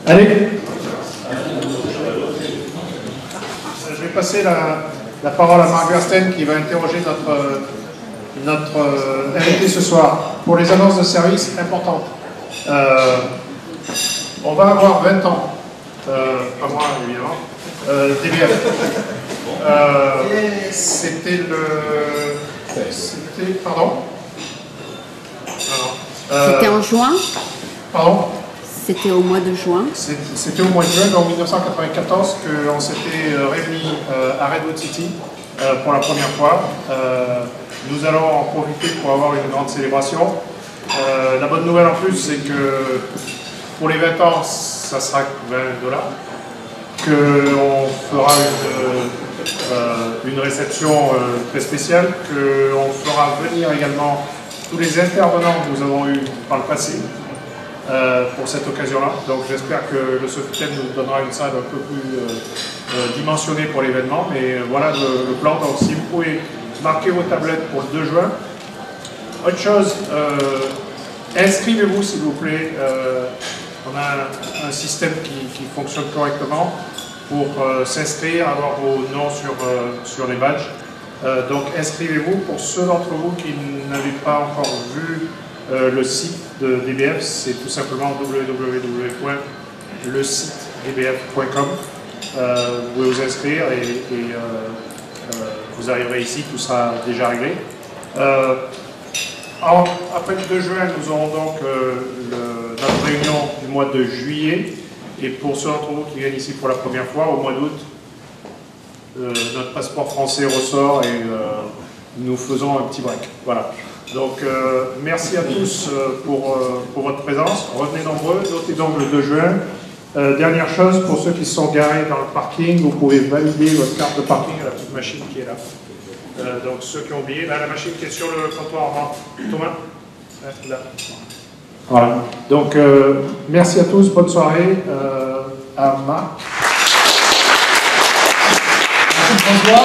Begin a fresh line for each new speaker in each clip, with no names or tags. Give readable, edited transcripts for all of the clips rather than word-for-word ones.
Allez. Je vais passer la parole à Marc Versten qui va interroger notre invité ce soir. Pour les annonces de service importantes. On va avoir 20 ans, pas moi évidemment, DBF. C'était pardon.
C'était en juin.
Pardon.
C'était au mois de juin.
C'était au mois de juin, en 1994, qu'on s'était réunis à Redwood City pour la première fois. Nous allons en profiter pour avoir une grande célébration. La bonne nouvelle en plus, c'est que pour les 20 ans, ça sera $20, qu'on fera une réception très spéciale, qu'on fera venir également tous les intervenants que nous avons eus par le passé pour cette occasion-là. Donc j'espère que le Sofitel nous donnera une salle un peu plus dimensionnée pour l'événement. Mais voilà le plan. Donc si vous pouvez marquer vos tablettes pour le 2 juin. Autre chose, inscrivez-vous s'il vous plaît. On a un système qui fonctionne correctement pour s'inscrire, avoir vos noms sur les badges. Donc inscrivez-vous. Pour ceux d'entre vous qui n'avaient pas encore vu le site de DBF, c'est tout simplement www.lesitedbf.com. Vous pouvez vous inscrire et vous arriverez ici, tout sera déjà réglé. Après le 2 juin, nous aurons donc notre réunion du mois de juillet. Et pour ceux d'entre vous qui viennent ici pour la première fois, au mois d'août, notre passeport français ressort et nous faisons un petit break. Voilà. Donc merci à tous pour votre présence. Revenez nombreux. Notez donc le 2 juin. Dernière chose, pour ceux qui se sont garés dans le parking, vous pouvez valider votre carte de parking à la petite machine qui est là. Donc ceux qui ont oublié, là la machine qui est sur le comptoir, Thomas, là. Voilà. Donc merci à tous, bonne soirée. À Marc.
Merci François.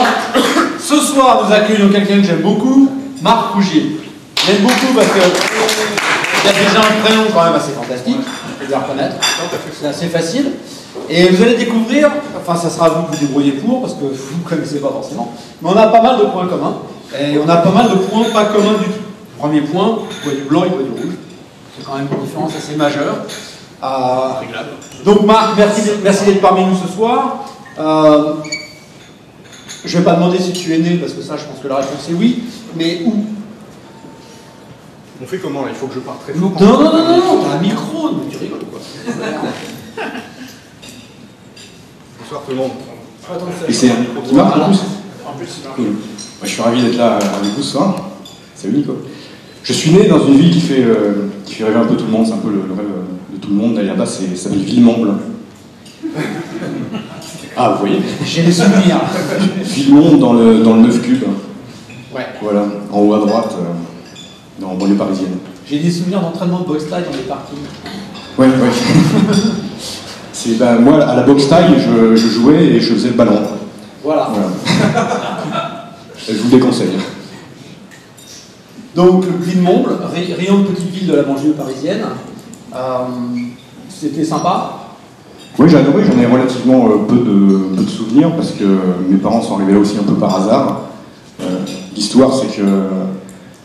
Ce soir, nous accueillons quelqu'un que j'aime beaucoup, Marc Rougier. J'aime beaucoup parce qu'il a déjà un prénom quand même assez fantastique, je peux le reconnaître, c'est assez facile. Et vous allez découvrir, enfin ça sera à vous de vous débrouiller pour, parce que vous ne connaissez pas forcément, mais on a pas mal de points communs, et on a pas mal de points pas communs du tout. Premier point, il voit du blanc, il voit du rouge. C'est quand même une différence assez majeure. Donc Marc, merci d'être parmi nous ce soir. Je ne vais pas demander si tu es né, parce que ça je pense que la réponse est oui, mais où?
On fait comment là? Il faut que je parte très fort.
Non, t'as un micro, mais tu rigoles quoi.
Bonsoir tout le monde.
Et c'est un micro qui marche en plus. Cool. Moi, je suis ravi d'être là avec vous ce soir. Salut Nico. Je suis né dans une ville qui fait rêver un peu tout le monde, c'est un peu le rêve de tout le monde. D'ailleurs là-bas, ça s'appelle Villemomble. Ah, vous voyez?
J'ai des souvenirs.
Villemomble dans le 9 cube.
Ouais.
Voilà, en haut à droite, en banlieue parisienne.
J'ai des souvenirs d'entraînement de boxe taille dans les parkings.
Ouais. Moi, à la boxe taille, je jouais et je faisais le ballon.
Voilà.
Je vous le déconseille.
Donc, Villemomble, rayon de petite ville de la banlieue parisienne. C'était sympa.
Oui, j'ai adoré, j'en ai relativement peu de souvenirs parce que mes parents sont arrivés là aussi un peu par hasard. L'histoire, c'est que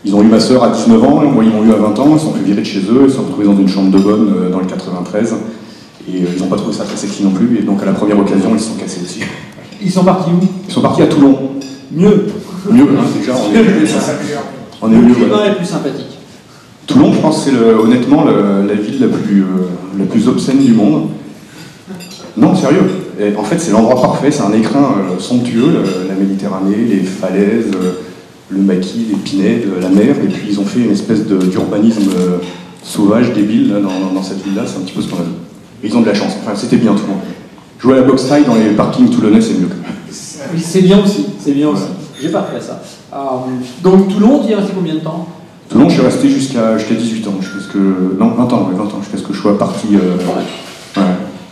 ils ont eu ma sœur à 19 ans, moi ils m'ont eu à 20 ans, ils se sont fait virer de chez eux, ils se sont retrouvés dans une chambre de bonne dans le 93 et ils n'ont pas trouvé ça très sexy non plus et donc à la première occasion ils se sont cassés aussi.
Ils sont partis où?
Ils sont partis à Toulon.
Mieux,
hein, déjà, on est mieux.
Le climat est plus sympathique.
Toulon, je pense, c'est honnêtement la ville la plus obscène du monde. Non, sérieux. Et en fait, c'est l'endroit parfait, c'est un écrin somptueux, la Méditerranée, les falaises, le maquis, les pinèdes, la mer, et puis ils ont fait une espèce d'urbanisme sauvage, débile, là, dans cette ville-là, c'est un petit peu ce qu'on a vu. Et ils ont de la chance, enfin, c'était bien tout le monde. Jouer à la boxe taille dans les parkings toulonnais, c'est mieux.
Oui, c'est bien aussi, J'ai pas fait ça. Donc Toulon, tu y es resté combien de temps?
Toulon, je suis resté jusqu'à 18 ans, non, 20 ans, jusqu'à ce que je sois parti. Ouais.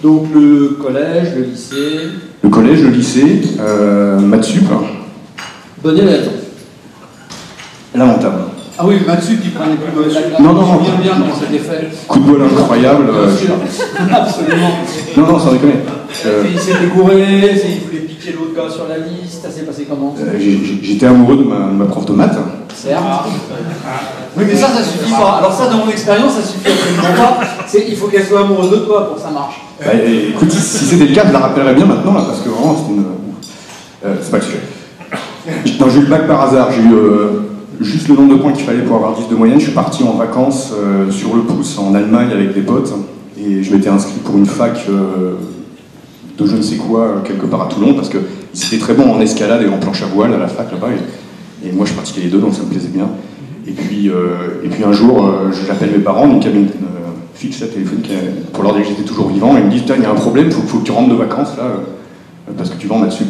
Donc le collège, le lycée.
Le collège, le lycée, maths sup.
Bonne élève.
Lamentable.
Ah oui, Matsup qui prend les plus mauvaises claques.
Non, non,
Je me
non.
souviens bien comment c'était fait.
Coup de bol incroyable.
Bien sûr, absolument.
Non, non, sans déconner.
Il s'est découré, il voulait piquer l'autre gars sur la liste, ça s'est passé comment?
J'étais amoureux de ma prof de maths.
Certes. Oui, mais ça suffit pas. Alors ça, dans mon expérience, ça suffit absolument pas. Il faut qu'elle soit amoureuse de toi pour que ça marche.
Bah, écoute, si c'était le cas, je la rappellerais bien maintenant, là, parce que vraiment, c'est une... c'est pas le sujet. Non, j'ai eu le bac par hasard. J'ai eu juste le nombre de points qu'il fallait pour avoir 10 de moyenne. Je suis parti en vacances sur le pouce en Allemagne avec des potes. Et je m'étais inscrit pour une fac de je ne sais quoi, quelque part à Toulon, parce qu'ils étaient très bons en escalade et en planche à voile à la fac là-bas. Et moi, je pratiquais les deux, donc ça me plaisait bien. Et puis un jour, j'appelle mes parents, donc il y avait une fixe à téléphone pour leur dire que j'étais toujours vivant, et ils me disent « Putain, il y a un problème, il faut que tu rentres de vacances, là, parce que tu vas en Matsup. »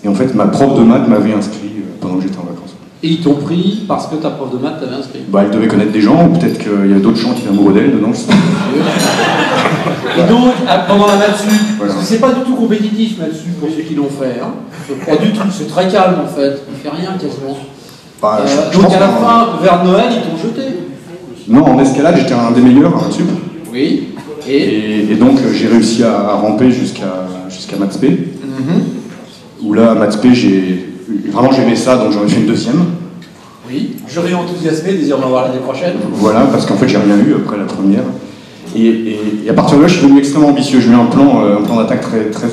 Et en fait, ma prof de maths m'avait inscrit pendant que j'étais en vacances.
Et ils t'ont pris parce que ta prof de maths t'avait inscrit?
Bah, elle devait connaître des gens, ou peut-être qu'il y a d'autres gens qui étaient amoureux d'elle dedans, je sais pas.
Et donc, pendant la Matsup,
Voilà.
parce que c'est pas du tout compétitif Matsup pour ceux qui l'ont fait, hein. Pas du tout, c'est très calme en fait, il fait rien quasiment.
Bah, je
Donc
pense
à la
qu'en-
fin, vers Noël, ils t'ont jeté.
Non, en escalade, j'étais un des meilleurs à Matsup.
Oui. Et
Et donc, j'ai réussi à ramper jusqu'à Maths P. Où là, à Maths P, vraiment j'aimais ça, donc j'en ai fait une deuxième.
Oui. Jury enthousiasmé, désirant d'en voir l'année prochaine.
Voilà, parce qu'en fait, j'ai rien eu après la première. Et à partir de là, je suis devenu extrêmement ambitieux. J'ai eu un plan d'attaque très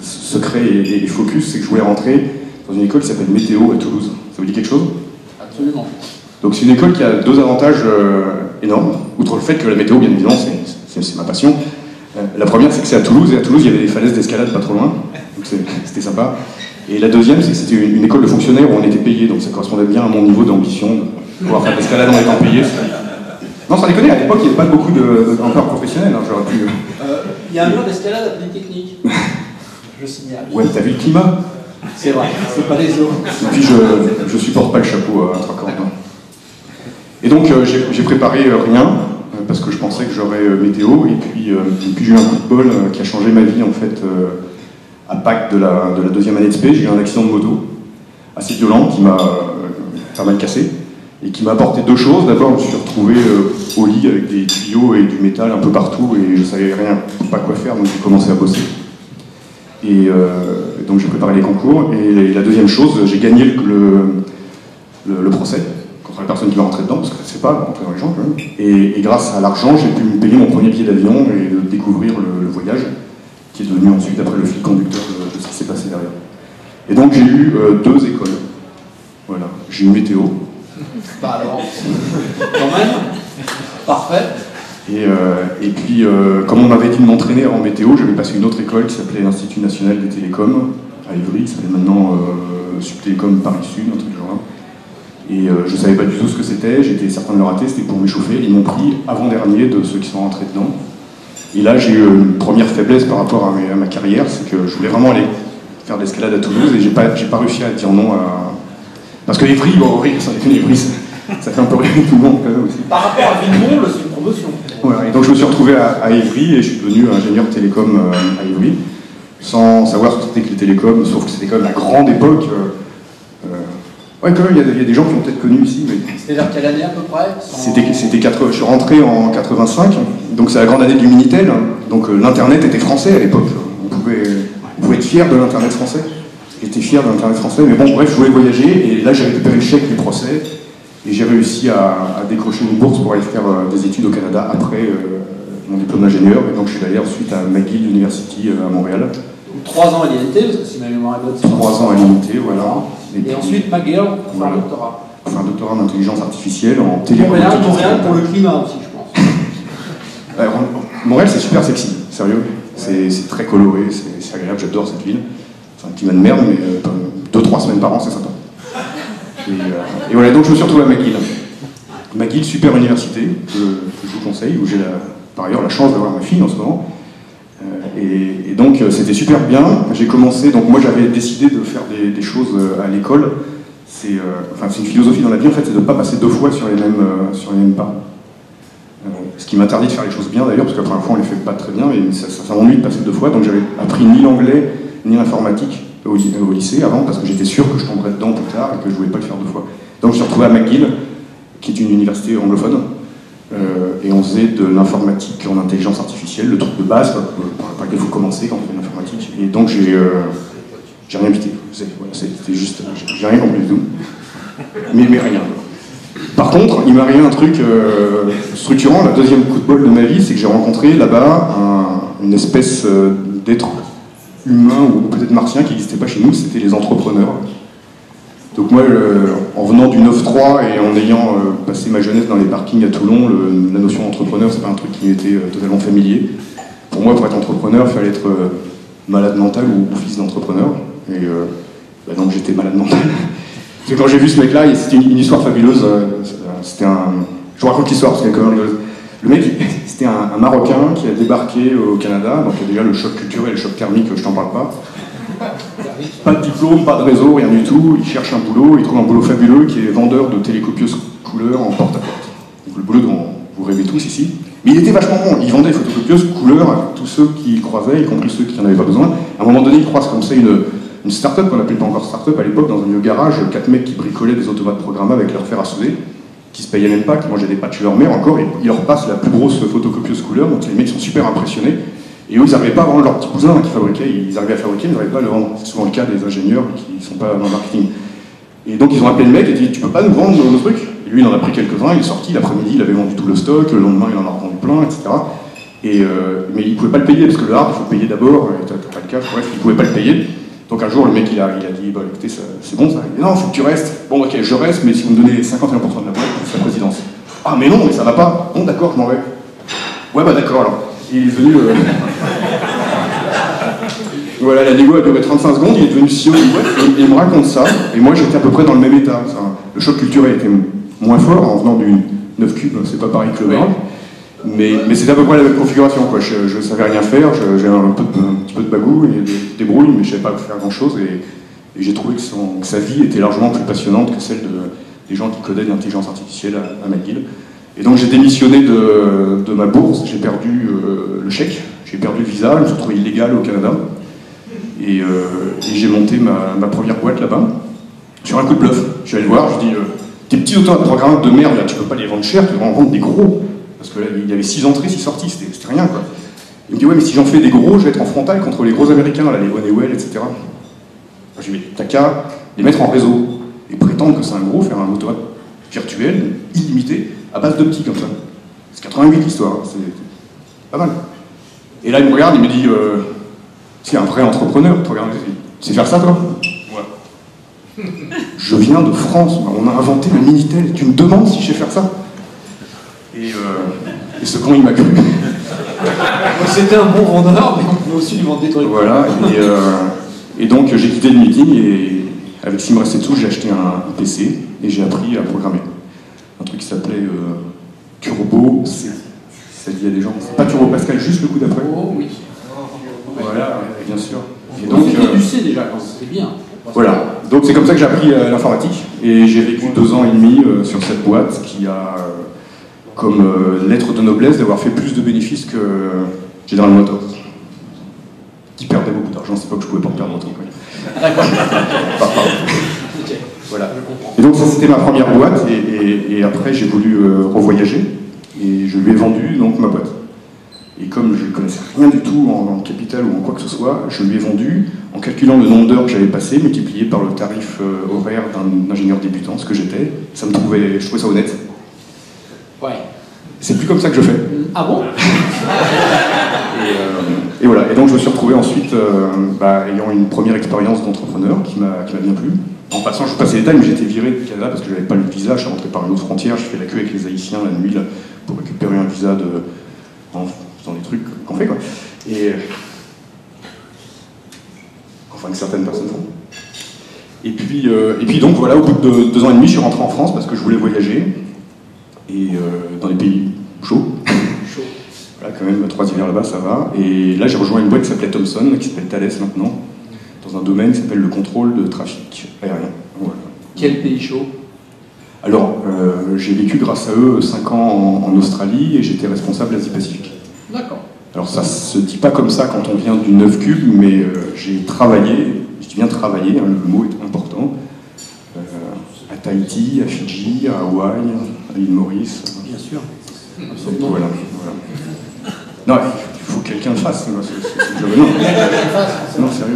secret et focus. C'est que je voulais rentrer dans une école qui s'appelle Météo à Toulouse. Ça vous dit quelque chose?
Absolument.
Donc c'est une école qui a deux avantages énormes. Outre le fait que la météo, bien évidemment, c'est ma passion. La première, c'est que c'est à Toulouse, et à Toulouse, il y avait des falaises d'escalade pas trop loin. Donc c'était sympa. Et la deuxième, c'est que c'était une école de fonctionnaires où on était payé, donc ça correspondait bien à mon niveau d'ambition de pouvoir faire de l'escalade en étant payé. Non, sans déconner, à l'époque, il n'y avait pas beaucoup de grimpeurs professionnels, hein, j'aurais pu...
Il y a un mur d'escalade à Polytechnique. Je signale.
Ouais, t'as vu le climat?
C'est vrai, c'est pas les autres.
Et puis je supporte pas le chapeau à trois cordes. hein. Et donc j'ai préparé rien, parce que je pensais que j'aurais météo, et puis j'ai eu un coup de bol qui a changé ma vie en fait à Pâques de la deuxième année de SP. J'ai eu un accident de moto assez violent qui m'a pas mal cassé, et qui m'a apporté deux choses. D'abord, je me suis retrouvé au lit avec des tuyaux et du métal un peu partout, et je savais pas quoi faire, donc j'ai commencé à bosser. Et donc j'ai préparé les concours, et la deuxième chose, j'ai gagné le procès contre la personne qui va rentrer dedans, parce que c'est pas rentrer dans les gens quand même. Et grâce à l'argent, j'ai pu me payer mon premier billet d'avion et de découvrir le voyage, qui est devenu ensuite, après, le fil conducteur de ce qui s'est passé derrière. Et donc j'ai eu deux écoles. Voilà, j'ai eu météo.
Bah alors, quand même, parfait.
Et puis, comme on m'avait dit de m'entraîner en météo, j'avais passé une autre école qui s'appelait l'Institut National des Télécoms, à Ivry, qui s'appelle maintenant Subtélécom Paris Sud, un truc du genre. Et je savais pas du tout ce que c'était, j'étais certain de le rater, c'était pour m'échauffer. Ils m'ont pris avant-dernier de ceux qui sont rentrés dedans. Et là, j'ai eu une première faiblesse par rapport à ma carrière, c'est que je voulais vraiment aller faire de l'escalade à Toulouse, et j'ai pas réussi à dire non à... Parce que Ivry, bon, oui, ça fait un peu rire tout le monde quand même aussi.
Par rapport à Villemont, c'est une promotion.
Voilà, et donc je me suis retrouvé à Ivry, et je suis devenu ingénieur télécom à Ivry, sans savoir ce que c'était que les télécoms, sauf que c'était quand même la grande époque. Ouais, quand même, il y a des gens qui ont peut-être connu ici, mais...
C'était vers quelle année à peu près?
Je suis rentré en 85, donc c'est la grande année du Minitel, donc l'Internet était français à l'époque. On pouvait être fier de l'Internet français. J'étais fier de l'Internet français, mais bon, bref, je voulais voyager, et là j'ai récupéré le chèque du procès, et j'ai réussi à décrocher une bourse pour aller faire des études au Canada après mon diplôme d'ingénieur, et donc je suis allé ensuite à McGill University à Montréal.
Donc 3 ans à l'INT, parce que si ma mémoire est bonne, c'est
3 ans à l'INT, voilà.
Et
puis,
ensuite McGill pour faire
voilà.
un doctorat.
Enfin, un doctorat en intelligence artificielle, en
Montréal
télécommunications.
pour le climat aussi, je pense.
Montréal, c'est super sexy, sérieux. C'est très coloré, c'est agréable, j'adore cette ville. C'est un climat de merde, mais 2-3 semaines par an, c'est sympa. Et voilà, donc je me suis retrouvé à McGill. McGill, super université, que je vous conseille, où j'ai par ailleurs la chance d'avoir ma fille en ce moment. Et donc c'était super bien. J'ai commencé, donc moi j'avais décidé de faire des choses à l'école. C'est une philosophie dans la vie en fait, c'est de ne pas passer 2 fois sur les mêmes pas. Ce qui m'interdit de faire les choses bien d'ailleurs, parce que la première fois on les fait pas très bien, et ça m'ennuie de passer 2 fois, donc j'avais appris ni l'anglais ni l'informatique au lycée avant, parce que j'étais sûr que je tomberais dedans plus tard et que je voulais pas le faire 2 fois. Donc je me suis retrouvé à McGill, qui est une université anglophone, et on faisait de l'informatique en intelligence artificielle, le truc de base, quoi, par lequel il faut commencer quand on fait de l'informatique. Et donc j'ai rien quitté. C'était juste, j'ai rien compris du tout. Mais rien. Par contre, il m'est arrivé un truc structurant. Le deuxième coup de bol de ma vie, c'est que j'ai rencontré là-bas une espèce d'être humain ou peut-être martien qui n'existait pas chez nous, c'était les entrepreneurs. Donc moi, en venant du 9-3 et en ayant passé ma jeunesse dans les parkings à Toulon, la notion d'entrepreneur, c'est pas un truc qui m'était totalement familier. Pour moi, pour être entrepreneur, il fallait être malade mental ou fils d'entrepreneur. Et donc j'étais malade mental. C'est quand j'ai vu ce mec-là, c'était une histoire fabuleuse. C'était je vous raconte l'histoire parce qu'elle est quand même rigolose. Le mec, c'était un Marocain qui a débarqué au Canada, donc il y a déjà le choc culturel, le choc thermique, je t'en parle pas. Pas de diplôme, pas de réseau, rien du tout. Il cherche un boulot, il trouve un boulot fabuleux qui est vendeur de télécopieuses couleurs en porte-à-porte. Donc le boulot dont vous rêvez tous ici. Mais il était vachement bon, il vendait des photocopieuses couleurs à tous ceux qui croisaient, y compris ceux qui n'en avaient pas besoin. À un moment donné, il croise comme ça une start-up qu'on n'appelait pas encore start-up à l'époque, dans un vieux garage, 4 mecs qui bricolaient des automates programmables avec leur fer à souder, qui se payaient même pas, qui mangeaient des pâtes chez leur mère encore, et ils leur passent la plus grosse photocopieuse couleur, donc les mecs sont super impressionnés. Et eux, ils n'arrivaient pas à vendre leurs petits cousins qui fabriquaient, ils arrivaient à fabriquer, mais ils n'arrivaient pas à le vendre. C'est souvent le cas des ingénieurs qui ne sont pas dans le marketing. Et donc ils ont appelé le mec et dit, tu peux pas nous vendre nos trucs? Et lui, il en a pris quelques-uns, il est sorti, l'après-midi, il avait vendu tout le stock, le lendemain, il en a revendu plein, etc. Mais il ne pouvait pas le payer, parce que le hard, il faut payer d'abord, et t'as pas le cash, bref, il ne pouvait pas le payer. Donc un jour, le mec, il a dit, bah écoutez, c'est bon ça. Il dit, non, il faut que tu restes. Bon, ok, je reste, mais si vous me donnez 51% de la boîte, c'est la présidence. Ah, mais non, mais ça va pas. Bon, d'accord, je m'en vais. Ouais, bah d'accord, alors. Il est venu... Voilà, la négo a duré 35 secondes, il est devenu CEO d'une boîte, et il me raconte ça, et moi j'étais à peu près dans le même état. Le choc culturel était moins fort, en venant du 9 cubes, c'est pas pareil que le Maroc, mais c'était à peu près la même configuration, quoi. Je savais rien faire, j'ai un petit peu de bagou et des débrouilles, mais je savais pas faire grand chose, et j'ai trouvé que sa vie était largement plus passionnante que celle des gens qui codaient de l'intelligence artificielle à McGill. Et donc j'ai démissionné de ma bourse, j'ai perdu le chèque, j'ai perdu le visa, je me suis retrouvé illégal au Canada. Et j'ai monté ma première boîte là-bas, sur un coup de bluff. Je suis allé le voir, je lui ai dit, tes petits autoprogrammes de merde, là, tu peux pas les vendre cher, tu dois en vendre des gros. Parce que là, il y avait 6 entrées, 6 sorties, c'était rien, quoi. Il me dit, ouais, mais si j'en fais des gros, je vais être en frontal contre les gros américains, là, les Honeywell, etc. Je lui ai dit, t'as qu'à les mettre en réseau, et prétendre que c'est un gros, faire un automate virtuel, illimité, à base de petits, comme ça. C'est 88 l'histoire, c'est pas mal. Et là, il me regarde, il me dit, c'est un vrai entrepreneur, tu regardes, tu sais faire ça, toi? Ouais. Je viens de France, on a inventé le Minitel, tu me demandes si je sais faire ça? Et ce con, il m'a cru.
C'était un bon vendeur, mais on pouvait aussi lui vendre des trucs.
Voilà, et donc j'ai quitté le meeting, et avec ce qui me restait dessous, j'ai acheté un PC, et j'ai appris à programmer. Un truc qui s'appelait Turbo C. Ça dit à des gens, c'est pas Turbo Pascal, juste le coup d'après.
Oh oui.
Voilà, bien sûr. Et
Donc,
donc,
du C déjà, c'était bien.
voilà, donc c'est comme ça que j'ai appris l'informatique, et j'ai vécu 2 ans et demi sur cette boîte qui a comme lettre de noblesse d'avoir fait plus de bénéfices que General Motors, qui perdait beaucoup d'argent, c'est pas que je pouvais pas perdre autant.
D'accord.
Okay. Voilà. Et donc ça c'était ma première boîte, et après j'ai voulu revoyager, et je lui ai vendu donc ma boîte. Et comme je ne connaissais rien du tout en capital ou en quoi que ce soit, je lui ai vendu, en calculant le nombre d'heures que j'avais passé, multiplié par le tarif horaire d'un ingénieur débutant, ce que j'étais, je trouvais ça honnête.
Ouais.
C'est plus comme ça que je fais.
Ah bon?
Et voilà, et donc je me suis retrouvé ensuite ayant une première expérience d'entrepreneur qui m'a bien plu. En passant, je vous passe les détails, mais j'étais viré du Canada parce que je n'avais pas le visa, je suis rentré par une autre frontière, je fais la queue avec les Haïtiens la nuit là, pour récupérer un visa dans des trucs qu'on fait, quoi. Enfin, que certaines personnes font. Et puis donc voilà, au bout de 2 ans et demi, je suis rentré en France parce que je voulais voyager, et dans les pays chauds. Voilà, quand même, 3 hivers là-bas, ça va. Et là, j'ai rejoint une boîte qui s'appelait Thomson, qui s'appelle Thales maintenant, dans un domaine qui s'appelle le contrôle de trafic aérien. Voilà.
Quel pays chaud?
Alors, j'ai vécu grâce à eux 5 ans en Australie, et j'étais responsable Asie-Pacifique.
D'accord.
Alors ça se dit pas comme ça quand on vient du 9 cubes, mais j'ai travaillé, je dis bien travaillé, hein, le mot est important, à à Tahiti, à Fidji, à Hawaï, à l'île Maurice.
Bien sûr.
Absolument. Voilà. Non, il faut que quelqu'un le fasse. Non, sérieux.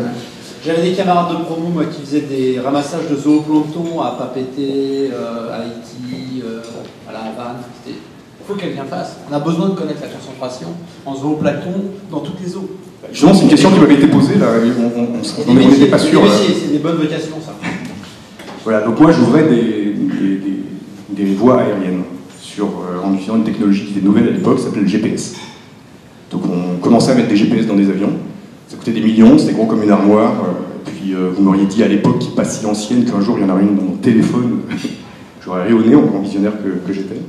J'avais des camarades de promo moi, qui faisaient des ramassages de zooplancton à Papeete, à Haïti, à la Havane. Il faut que quelqu'un fasse. On a besoin de connaître la concentration en zooplancton dans toutes les eaux.
Justement, c'est une question qui m'avait été posée, là. On n'était pas sûr.
C'est des bonnes vocations, ça.
Voilà, donc moi j'ouvrais des voies aériennes en utilisant une technologie qui était nouvelle à l'époque, ça s'appelait le GPS. Donc on commençait à mettre des GPS dans des avions, ça coûtait des millions, c'était gros comme une armoire, puis vous m'auriez dit à l'époque, qui n'est pas si ancienne, qu'un jour il y en aurait une dans mon téléphone, j'aurais ri au nez en grand visionnaire que j'étais.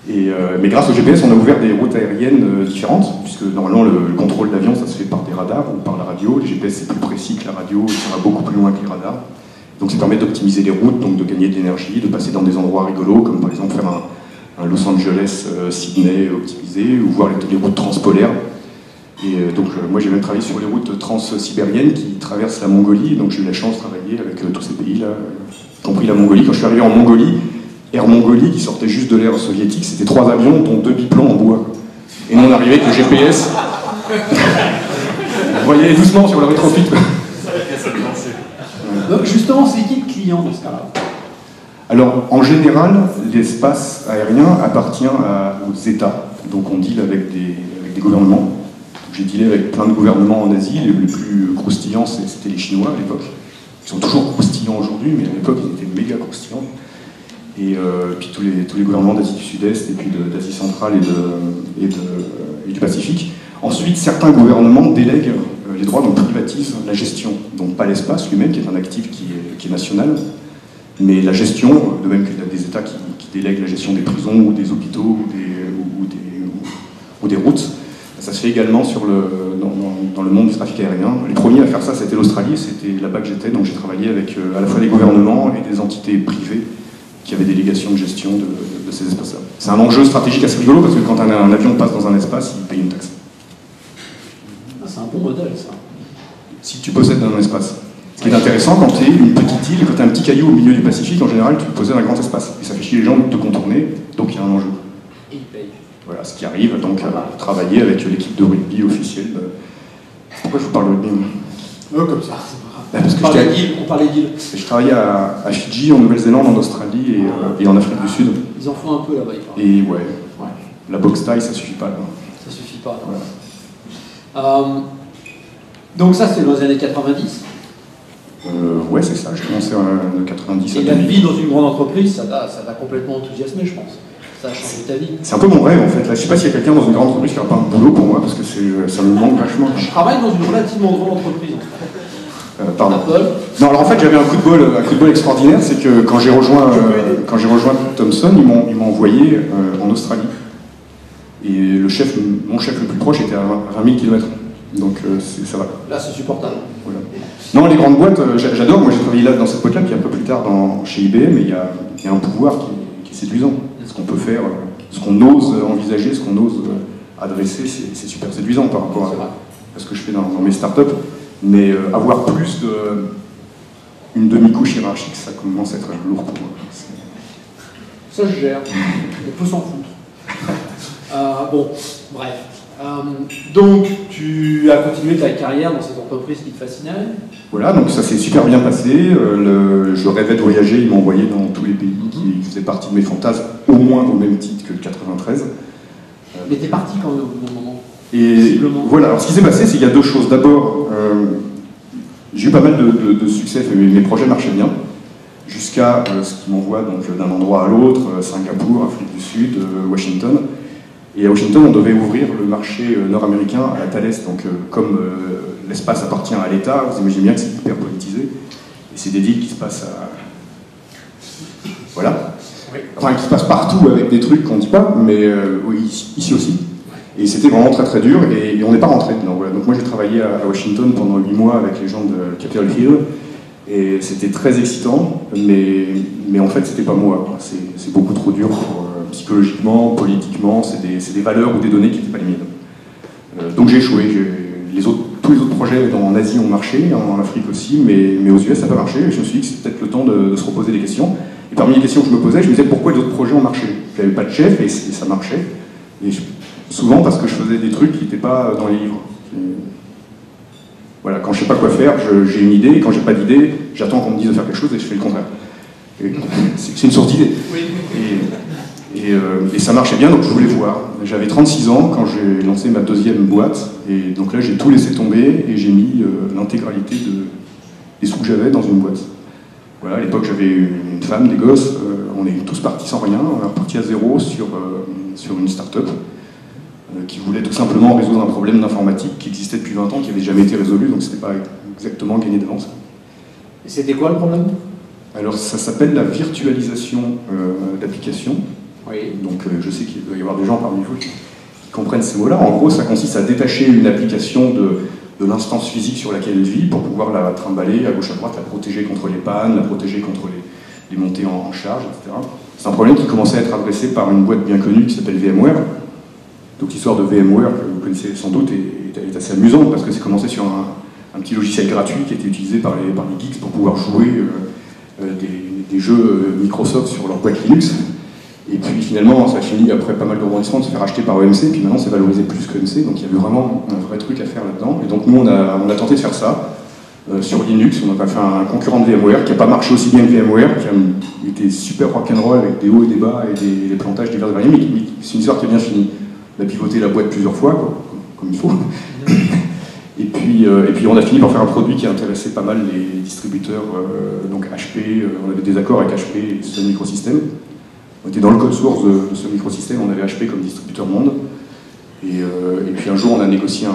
Mais grâce au GPS, on a ouvert des routes aériennes différentes, puisque normalement le contrôle d'avion, ça se fait par des radars ou par la radio. Le GPS, c'est plus précis que la radio, ça va beaucoup plus loin que les radars. Donc ça permet d'optimiser les routes, donc de gagner de l'énergie, de passer dans des endroits rigolos, comme par exemple faire un Los Angeles-Sydney optimisé, ou voir les routes transpolaires. Et donc moi j'ai même travaillé sur les routes trans-sibériennes qui traversent la Mongolie, donc j'ai eu la chance de travailler avec tous ces pays-là, y compris la Mongolie. Quand je suis arrivé en Mongolie, Air Mongolie, qui sortait juste de l'ère soviétique, c'était 3 avions, dont 2 biplans en bois. Et nous on arrivait avec le GPS. Vous voyez doucement sur le rétrofit.
Donc justement, c'est qui le client dans ce cas-là?
Alors, en général, l'espace aérien appartient aux États. Donc on deal avec des gouvernements. J'ai dealé avec plein de gouvernements en Asie. Les plus croustillants, c'était les Chinois à l'époque. Ils sont toujours croustillants aujourd'hui, mais à l'époque, ils étaient méga croustillants. Et puis tous les gouvernements d'Asie du Sud-Est, et puis d'Asie centrale et du Pacifique. Ensuite, certains gouvernements délèguent les droits, donc privatisent la gestion. Donc pas l'espace lui-même, qui est un actif qui est national, mais la gestion, de même qu'il y a des États qui délèguent la gestion des prisons, ou des hôpitaux, ou des routes. Ça se fait également dans le monde du trafic aérien. Les premiers à faire ça, c'était l'Australie, c'était là-bas que j'étais, donc j'ai travaillé avec à la fois des gouvernements et des entités privées qui avaient délégation de gestion de ces espaces-là. C'est un enjeu stratégique assez rigolo, parce que quand un avion passe dans un espace, il paye une taxe.
C'est un bon modèle, ça.
Si tu possèdes un espace. Ce qui est intéressant, quand tu es une petite île, quand tu as un petit caillou au milieu du Pacifique, en général, tu possèdes un grand espace. Et ça fait chier les gens de te contourner, donc il y a un enjeu.
Et ils payent.
Voilà, ce qui arrive donc à travailler avec l'équipe de rugby officielle. Pourquoi je vous parle de rugby?
Comme ça, c'est pas grave.
Parce que
on parlait d'île.
je travaillais à Fidji, en Nouvelle-Zélande, en Australie et en Afrique du Sud.
Ils en font un peu là-bas, ils parlent.
Et ouais, la boxe taille, ça suffit pas. Là.
Ça suffit pas.
Voilà.
Donc ça, c'est dans les années 90.
Ouais, c'est ça. J'ai commencé en 90 à
Et la
2000.
vie dans une grande entreprise, ça t'a complètement enthousiasmé, je pense. Ça a changé ta vie.
C'est un peu mon rêve, en fait. Là, je sais pas s'il y a quelqu'un dans une grande entreprise qui n'a pas un boulot pour moi, parce que ça me manque vachement.
Je travaille dans une relativement grande entreprise, en fait.
Pardon.
Apple.
Non, alors en fait, j'avais un coup de bol extraordinaire, c'est que quand j'ai rejoint Thomson, ils m'ont envoyé en Australie. Et mon chef le plus proche était à 20 000 km. Donc ça va.
Là, c'est supportable.
Voilà. Non, les grandes boîtes, j'adore. Moi, j'ai travaillé là dans cette boîte-là, puis un peu plus tard chez IBM, et il y a un pouvoir qui est séduisant. Ce qu'on peut faire, ce qu'on ose envisager, ce qu'on ose adresser, c'est super séduisant par rapport à ce que je fais dans mes startups. Mais avoir plus une demi-couche hiérarchique, ça commence à être lourd pour moi.
Ça, je gère. On peut s'en foutre. Bon, bref. Donc, tu as continué ta carrière dans cette entreprise qui te fascinait?
Voilà, donc ça s'est super bien passé. Je rêvais de voyager, ils m'ont envoyé dans tous les pays qui faisaient partie de mes fantasmes, au moins au même titre que le 93.
Mais t'es parti quand même au bout d'un moment.
Et voilà, alors ce qui s'est passé, c'est qu'il y a deux choses. D'abord, j'ai eu pas mal de succès, mes projets marchaient bien, jusqu'à ce qu'ils m'envoient d'un endroit à l'autre, Singapour, Afrique du Sud, Washington. Et à Washington, on devait ouvrir le marché nord-américain à la Thales. Donc, comme l'espace appartient à l'État, vous imaginez bien que c'est hyper politisé. Et c'est des deals qui se passent à... Voilà. Enfin, qui se passent partout avec des trucs qu'on ne dit pas, mais oui, ici aussi. Et c'était vraiment très très dur, et on n'est pas rentré dedans. Voilà. Donc moi, j'ai travaillé à Washington pendant 8 mois avec les gens de Capitol Hill. Et c'était très excitant, mais en fait, c'était pas moi. C'est beaucoup trop dur psychologiquement, politiquement. C'est des valeurs ou des données qui n'étaient pas les miennes. Donc j'ai échoué. Tous les autres projets en Asie ont marché, en Afrique aussi, mais aux US ça n'a pas marché. Et je me suis dit que c'est peut-être le temps de se reposer des questions. Et parmi les questions que je me posais, je me disais pourquoi les autres projets ont marché. J'avais pas de chef et ça marchait. Et souvent parce que je faisais des trucs qui n'étaient pas dans les livres. Voilà, quand je sais pas quoi faire, j'ai une idée, et quand j'ai pas d'idée, j'attends qu'on me dise de faire quelque chose et je fais le contraire. C'est une source d'idée. Et ça marchait bien, donc je voulais voir. J'avais 36 ans quand j'ai lancé ma deuxième boîte, et donc là j'ai tout laissé tomber et j'ai mis l'intégralité des sous que j'avais dans une boîte. Voilà, à l'époque j'avais une femme, des gosses, on est tous partis sans rien, on est reparti à zéro sur une start-up qui voulait tout simplement résoudre un problème d'informatique qui existait depuis 20 ans, qui n'avait jamais été résolu, donc c'était pas exactement gagné d'avance.
Et c'était quoi le problème?
Alors ça s'appelle la virtualisation d'applications.
Oui.
Donc je sais qu'il doit y avoir des gens parmi vous qui comprennent ces mots-là. En gros, ça consiste à détacher une application de l'instance physique sur laquelle elle vit pour pouvoir la trimballer à gauche à droite, la protéger contre les pannes, la protéger contre les montées en charge, etc. C'est un problème qui commençait à être adressé par une boîte bien connue qui s'appelle VMware. Donc l'histoire de VMware, que vous connaissez sans doute, est assez amusante parce que c'est commencé sur un petit logiciel gratuit qui était utilisé par les geeks pour pouvoir jouer des jeux Microsoft sur leur boîte Linux. Et puis finalement, ça a fini, après pas mal de rebondissements, de se faire acheter par EMC, puis maintenant c'est valorisé plus que EMC, donc il y avait vraiment un vrai truc à faire là-dedans. Et donc nous, on a tenté de faire ça sur Linux. On a fait un concurrent de VMware qui n'a pas marché aussi bien que VMware, qui a été super rock'n'roll avec des hauts et des bas et des plantages divers et variés, mais c'est une histoire qui est bien finie. On a pivoté la boîte plusieurs fois, quoi, comme il faut. Et puis on a fini par faire un produit qui intéressait pas mal les distributeurs, donc HP, on avait des accords avec HP et Sun Microsystems. On était dans le code source de ce microsystème, on avait HP comme distributeur monde. Et puis un jour, on a négocié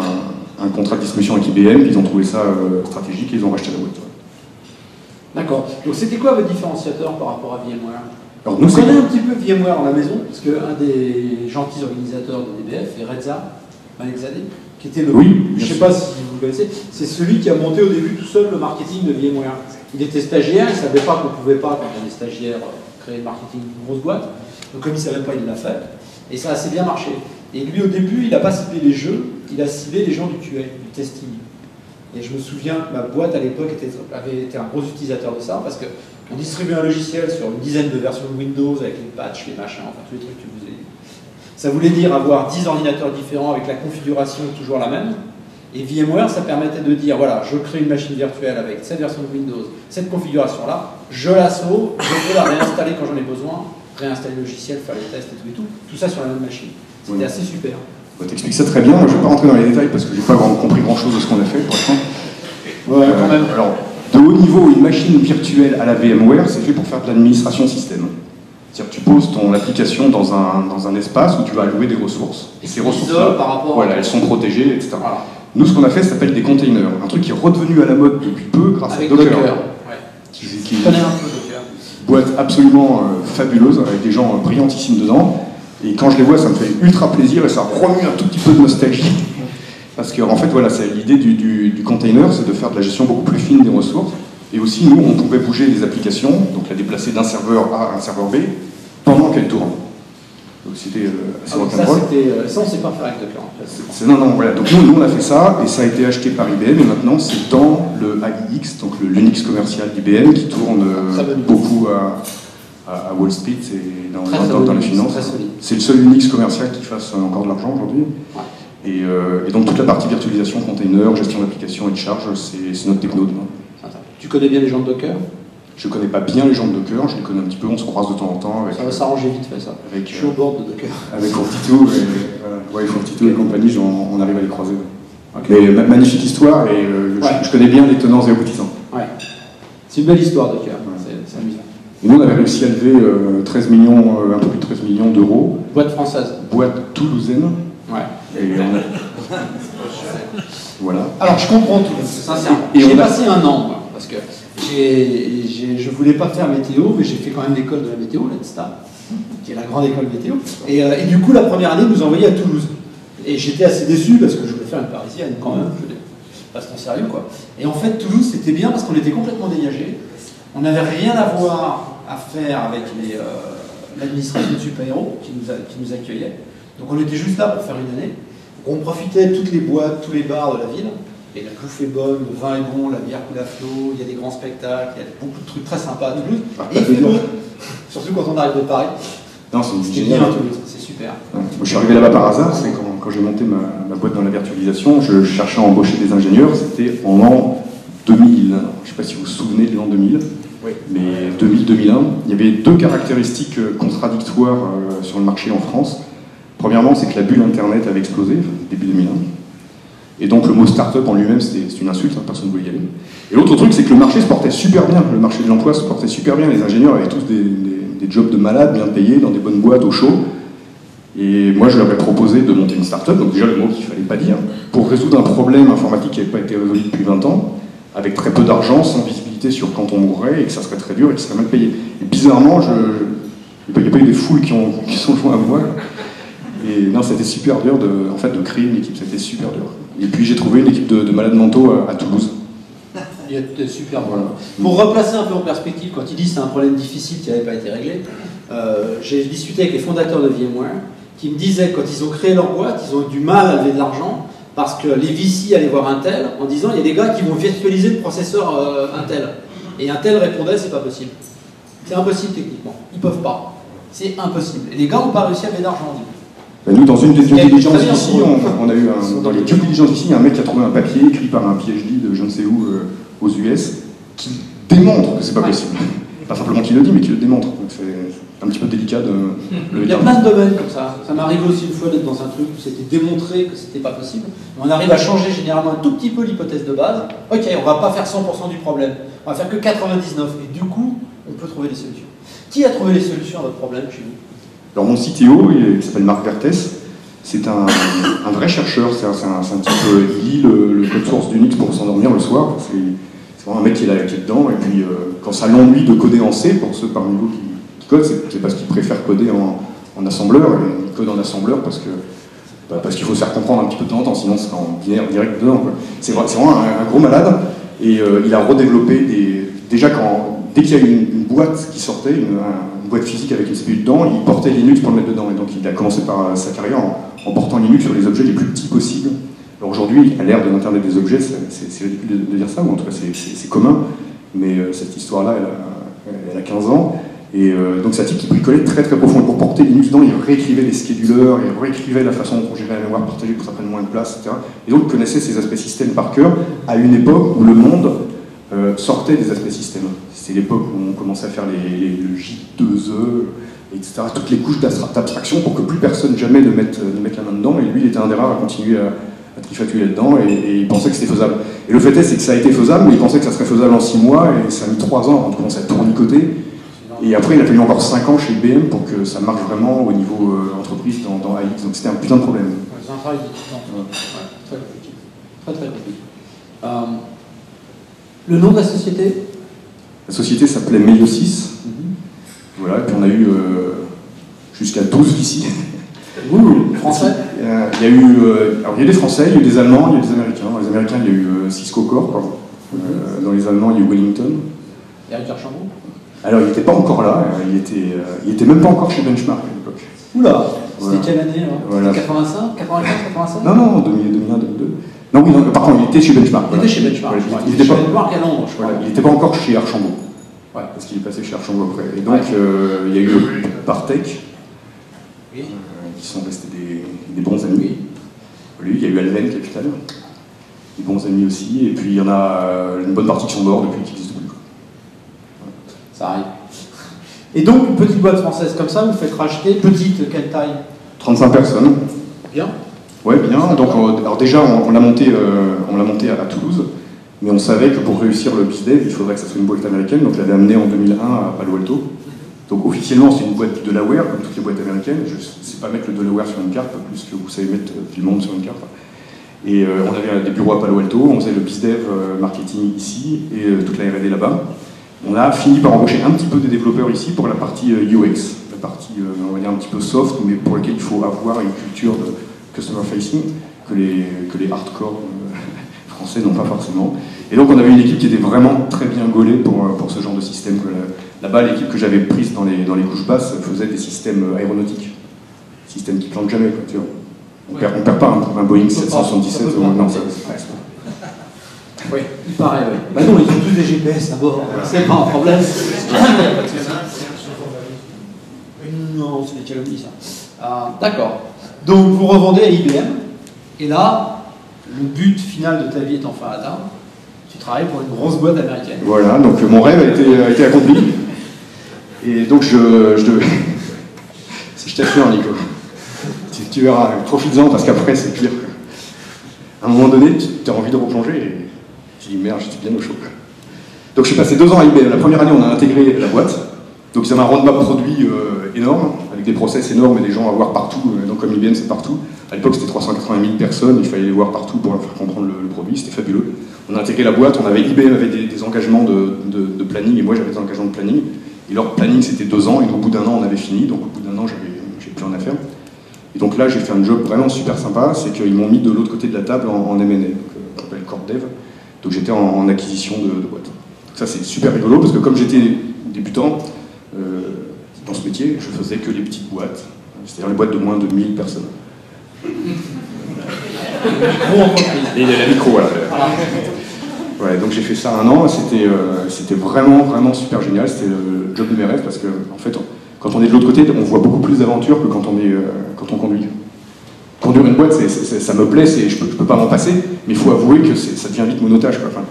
un contrat de distribution avec IBM, puis ils ont trouvé ça stratégique et ils ont racheté la boîte.
D'accord. Donc c'était quoi votre différenciateur par rapport à VMware?
Alors, nous,
on connaît un petit peu VMware dans la maison, parce qu'un des gentils organisateurs de DBF est Reza Malekzadeh, qui était le...
Oui,
je ne sais pas si vous le connaissez, c'est celui qui a monté au début tout seul le marketing de VMware. Il était stagiaire, il ne savait pas qu'on ne pouvait pas, quand on est stagiaire, créer le marketing d'une grosse boîte. Donc comme il ne savait pas, il l'a fait. Et ça a assez bien marché. Et lui, au début, il n'a pas ciblé les jeux, il a ciblé les gens du QA, du testing. Et je me souviens que ma boîte, à l'époque, avait été un gros utilisateur de ça, parce qu'on distribuait un logiciel sur une dizaine de versions de Windows, avec les patchs, les machins, enfin tous les trucs que vous avez dit. Ça voulait dire avoir 10 ordinateurs différents avec la configuration toujours la même. Et VMware, ça permettait de dire, voilà, je crée une machine virtuelle avec cette version de Windows, cette configuration-là, je la sauve, je peux la réinstaller quand j'en ai besoin, réinstaller le logiciel, faire les tests et tout, tout ça sur la même machine. C'était assez super.
Tu expliques ça très bien, moi je ne vais pas rentrer dans les détails parce que je n'ai pas compris grand-chose de ce qu'on a fait pour l'instant.
Ouais, quand même.
Alors, de haut niveau, une machine virtuelle à la VMware, c'est fait pour faire de l'administration système. C'est-à-dire que tu poses ton application dans un espace où tu vas allouer des ressources. Et ces ressources-là, voilà, elles sont protégées, etc. Voilà. Nous, ce qu'on a fait, ça s'appelle des containers. Un truc qui est redevenu à la mode depuis peu grâce à Docker.
Ouais.
Qui
connais un peu Docker.
Boîte absolument fabuleuse, avec des gens brillantissimes dedans. Et quand je les vois, ça me fait ultra plaisir et ça remue un tout petit peu de nostalgie. Parce qu'en fait, voilà, c'est l'idée du container, c'est de faire de la gestion beaucoup plus fine des ressources. Et aussi, nous, on pouvait bouger les applications, donc la déplacer d'un serveur A à un serveur B, pendant qu'elle tourne. Donc c'était assez rock'n'roll.
Ça, on ne sait pas faire avec Docker, en fait.
Non, voilà. Donc nous, on a fait ça, et ça a été acheté par IBM, et maintenant, c'est dans le AIX, donc le Linux commercial d'IBM, qui tourne beaucoup à Wall Street et dans la finance. C'est le seul Unix commercial qui fasse encore de l'argent aujourd'hui. Ouais. Et donc toute la partie virtualisation, container, gestion d'application et de charge, c'est notre techno demain.
Tu connais bien les gens de Docker?
Je connais pas bien les gens de Docker, je les connais un petit peu, on se croise de temps en temps. Avec,
ça va s'arranger vite fait ça.
Avec,
je suis au bord de Docker.
Avec Fortito et compagnie, on arrive à les croiser. Okay. Mais magnifique histoire et je connais bien les tenants et aboutissants.
Ouais. C'est une belle histoire Docker, c'est amusant.
Et nous, on avait réussi à lever 13 millions, un peu plus de 13 millions d'euros.
Boîte française.
Boîte toulousaine.
Ouais.
Et voilà.
Alors, je comprends tout, sincèrement. J'ai passé un an, moi, parce que je voulais pas faire météo, mais j'ai fait quand même l'école de la météo, l'ENSTA, qui est la grande école météo. Et du coup, la première année, nous envoyait à Toulouse. Et j'étais assez déçu, parce que je voulais faire une parisienne quand même, pas trop sérieux, quoi. Et en fait, Toulouse, c'était bien, parce qu'on était complètement dégagés. On n'avait rien à voir à faire avec l'administration de super-héros qui nous accueillait. Donc on était juste là pour faire une année. On profitait de toutes les boîtes, tous les bars de la ville. Et la bouffe est bonne, le vin est bon, la bière coule à flot, il y a des grands spectacles, il y a beaucoup de trucs très sympas à Toulouse. Et il fait beau, surtout quand on arrive de Paris.
Non, c'est
C'est
génial.
bien à Toulouse, c'est super.
Ouais. Moi, je suis arrivé là-bas par hasard, c'est quand j'ai monté ma boîte dans la virtualisation, je cherchais à embaucher des ingénieurs, c'était en l'an 2000. Alors, je ne sais pas si vous vous souvenez de l'an 2000,
Oui.
mais 2000-2001, il y avait deux caractéristiques contradictoires sur le marché en France. Premièrement, c'est que la bulle Internet avait explosé, début 2001. Et donc le mot start-up en lui-même, c'est une insulte, hein, personne ne voulait y aller. Et l'autre truc, c'est que le marché se portait super bien, le marché de l'emploi se portait super bien, les ingénieurs avaient tous des jobs de malades, bien payés, dans des bonnes boîtes, au chaud. Et moi, je leur ai proposé de monter une start-up, donc déjà le mot qu'il ne fallait pas dire, pour résoudre un problème informatique qui n'avait pas été résolu depuis 20 ans, avec très peu d'argent, sans visibilité sur quand on mourrait, et que ça serait très dur et que ça serait mal payé. Et bizarrement, il n'y a pas eu des foules qui sont joints à moi. Et non, c'était super dur de créer une équipe, c'était super dur. Et puis j'ai trouvé une équipe de malades mentaux à Toulouse.
Il y a de super voilà. Pour replacer un peu en perspective, quand il dit que c'est un problème difficile qui n'avait pas été réglé, j'ai discuté avec les fondateurs de VMware qui me disaient que quand ils ont créé leur boîte, ils ont eu du mal à lever de l'argent parce que les VC allaient voir Intel en disant il y a des gars qui vont virtualiser le processeur Intel. Et Intel répondait c'est pas possible. C'est impossible techniquement. Ils peuvent pas. C'est impossible. Et les gars n'ont pas réussi à lever d'argent.
Ben nous, dans une des due diligence ici, on a eu dans les due diligence ici, il y a un mec qui a trouvé un papier écrit par un PhD de je ne sais où aux US qui démontre que c'est pas possible. Pas simplement qu'il le dit, mais qu'il le démontre. Donc c'est un petit peu délicat de le dire.
Il y a plein de domaines comme ça. Ça m'est arrivé aussi une fois d'être dans un truc où c'était démontré que c'était pas possible. On arrive à changer généralement un tout petit peu l'hypothèse de base. Ok, on va pas faire 100% du problème. On va faire que 99. Et du coup, on peut trouver des solutions. Qui a trouvé les solutions à votre problème chez vous?
Alors mon CTO, il s'appelle Marc Vertès, c'est un vrai chercheur, c'est un type, il lit le code source d'Unix pour s'endormir le soir, c'est vraiment un mec qui est là, qui est dedans, et puis quand ça l'ennuie de coder en C, pour ceux parmi vous qui codent, c'est parce qu'il préfère coder en assembleur, et il code en assembleur parce qu'il faut se faire comprendre un petit peu de temps en temps, sinon c'est en binaire direct dedans. C'est vraiment un gros malade, et il a redéveloppé déjà dès qu'il y a une boîte qui sortait, une boîte physique avec une CPU dedans, il portait Linux pour le mettre dedans. Et donc il a commencé par sa carrière en portant Linux sur les objets les plus petits possibles. Alors aujourd'hui, à l'ère de l'Internet des objets, c'est ridicule de dire ça, ou en tout cas c'est commun, mais cette histoire-là, elle a 15 ans. Et donc c'est un type qui bricolait très très profond. Et pour porter Linux dedans, il réécrivait les schedulers, il réécrivait la façon dont on gérait la mémoire partagée pour que ça prenne moins de place, etc. Et donc il connaissait ces aspects système par cœur à une époque où le monde sortait des aspects système. C'est l'époque où on commençait à faire le J2E, etc. Toutes les couches d'abstraction pour que plus personne jamais ne mette la main dedans. Et lui, il était un des rares à continuer à trifatuler là-dedans et il pensait que c'était faisable. Et le fait est, c'est que ça a été faisable, mais il pensait que ça serait faisable en 6 mois et ça a mis 3 ans avant de commencer à tournicoter. Et après, il a fallu encore 5 ans chez IBM pour que ça marche vraiment au niveau entreprise dans AX. Donc c'était un putain de problème.
Ouais, c'est un travail très compliqué. Très très compliqué. Le nom de la société?
La société s'appelait Meiosis. Voilà, et puis on a eu jusqu'à 12 VC.
Français?
Il y a eu des Français, il y a eu des Allemands, il y a eu des Américains. Dans les Américains, il y a eu Cisco Corp. Dans les Allemands, il y a eu Wellington.
Eric Archambault?
Alors, il n'était pas encore là, il était même pas encore chez Benchmark à l'époque.
Oula,
voilà.
C'était quelle année?
Voilà.
85, 95, 87?
Non, 2001, 2002. Non, oui, non, par contre, il était chez Benchmark.
Il était chez Benchmark.
Voilà.
Il était chez Benchmark à Londres, je crois.
Voilà, il n'était pas encore chez Archambault.
Ouais.
Parce qu'il est passé chez Archambault après. Et donc, il y a eu Partech, qui sont restés des bons amis. Lui, il y a eu Alven Capital, des bons amis aussi. Et puis, il y en a une bonne partie qui sont morts depuis qu'ils existent plus.
Ça arrive. Et donc, une petite boîte française comme ça, vous faites racheter, petite, quelle taille?
35 personnes.
Bien.
Ouais, bien. Donc, alors déjà, on l'a monté à Toulouse, mais on savait que pour réussir le BizDev, il faudrait que ça soit une boîte américaine. Donc, je l'avais amené en 2001 à Palo Alto. Donc, officiellement, c'est une boîte de Delaware, comme toutes les boîtes américaines. Je ne sais pas mettre le Delaware sur une carte, pas plus que vous savez mettre le monde sur une carte. Et on avait des bureaux à Palo Alto, on faisait le BizDev marketing ici et toute la R&D là-bas. On a fini par embaucher un petit peu des développeurs ici pour la partie UX, la partie, on va dire, un petit peu soft, mais pour laquelle il faut avoir une culture de customer facing que les hardcore français n'ont pas forcément. Et donc on avait une équipe qui était vraiment très bien gaulée pour ce genre de système. Là-bas, l'équipe que j'avais prise dans les couches basses faisait des systèmes aéronautiques, systèmes qui plantent jamais, quoi, tu vois. On perd pas un Boeing 777, non, ça.
Oui, il paraît, oui. Bah non, ils ont tous des GPS à bord, c'est pas un problème. Il n'y a pas de souci. Non, c'est des calomnies, ça. D'accord. Donc, vous revendez à IBM, et là, le but final de ta vie est enfin atteint. Tu travailles pour une grosse boîte américaine.
Voilà, donc mon rêve a été accompli. Et donc je je t'assure, Nico. Tu verras, profites-en parce qu'après c'est pire. À un moment donné, tu as envie de replonger et tu dis merde, j'étais bien au chaud. Donc je suis passé 2 ans à IBM. La première année, on a intégré la boîte. Donc ils avaient un roadmap produit énorme, avec des process énormes et des gens à voir partout. Donc comme IBM, c'est partout. À l'époque, c'était 380 000 personnes, il fallait les voir partout pour leur faire comprendre le produit, c'était fabuleux. On a intégré la boîte, IBM avait des engagements de planning, et moi j'avais des engagements de planning. Et leur planning, c'était 2 ans, et au bout d'1 an, on avait fini. Donc au bout d'1 an, j'ai plus rien à faire. Et donc là, j'ai fait un job vraiment super sympa, c'est qu'ils m'ont mis de l'autre côté de la table en M&A, donc on appelle Corp Dev. Donc j'étais en acquisition de boîtes. Donc ça, c'est super rigolo, parce que comme j'étais débutant dans ce métier, je faisais que les petites boîtes, c'est-à-dire les boîtes de moins de 1000 personnes. Et la micro, voilà. Ouais, donc j'ai fait ça 1 an, c'était vraiment super génial, c'était le job de mes rêves, parce que en fait, quand on est de l'autre côté, on voit beaucoup plus d'aventures que quand on conduit. Conduire une boîte, ça me plaît, je peux pas m'en passer, mais il faut avouer que ça devient vite monotage, quoi. Enfin,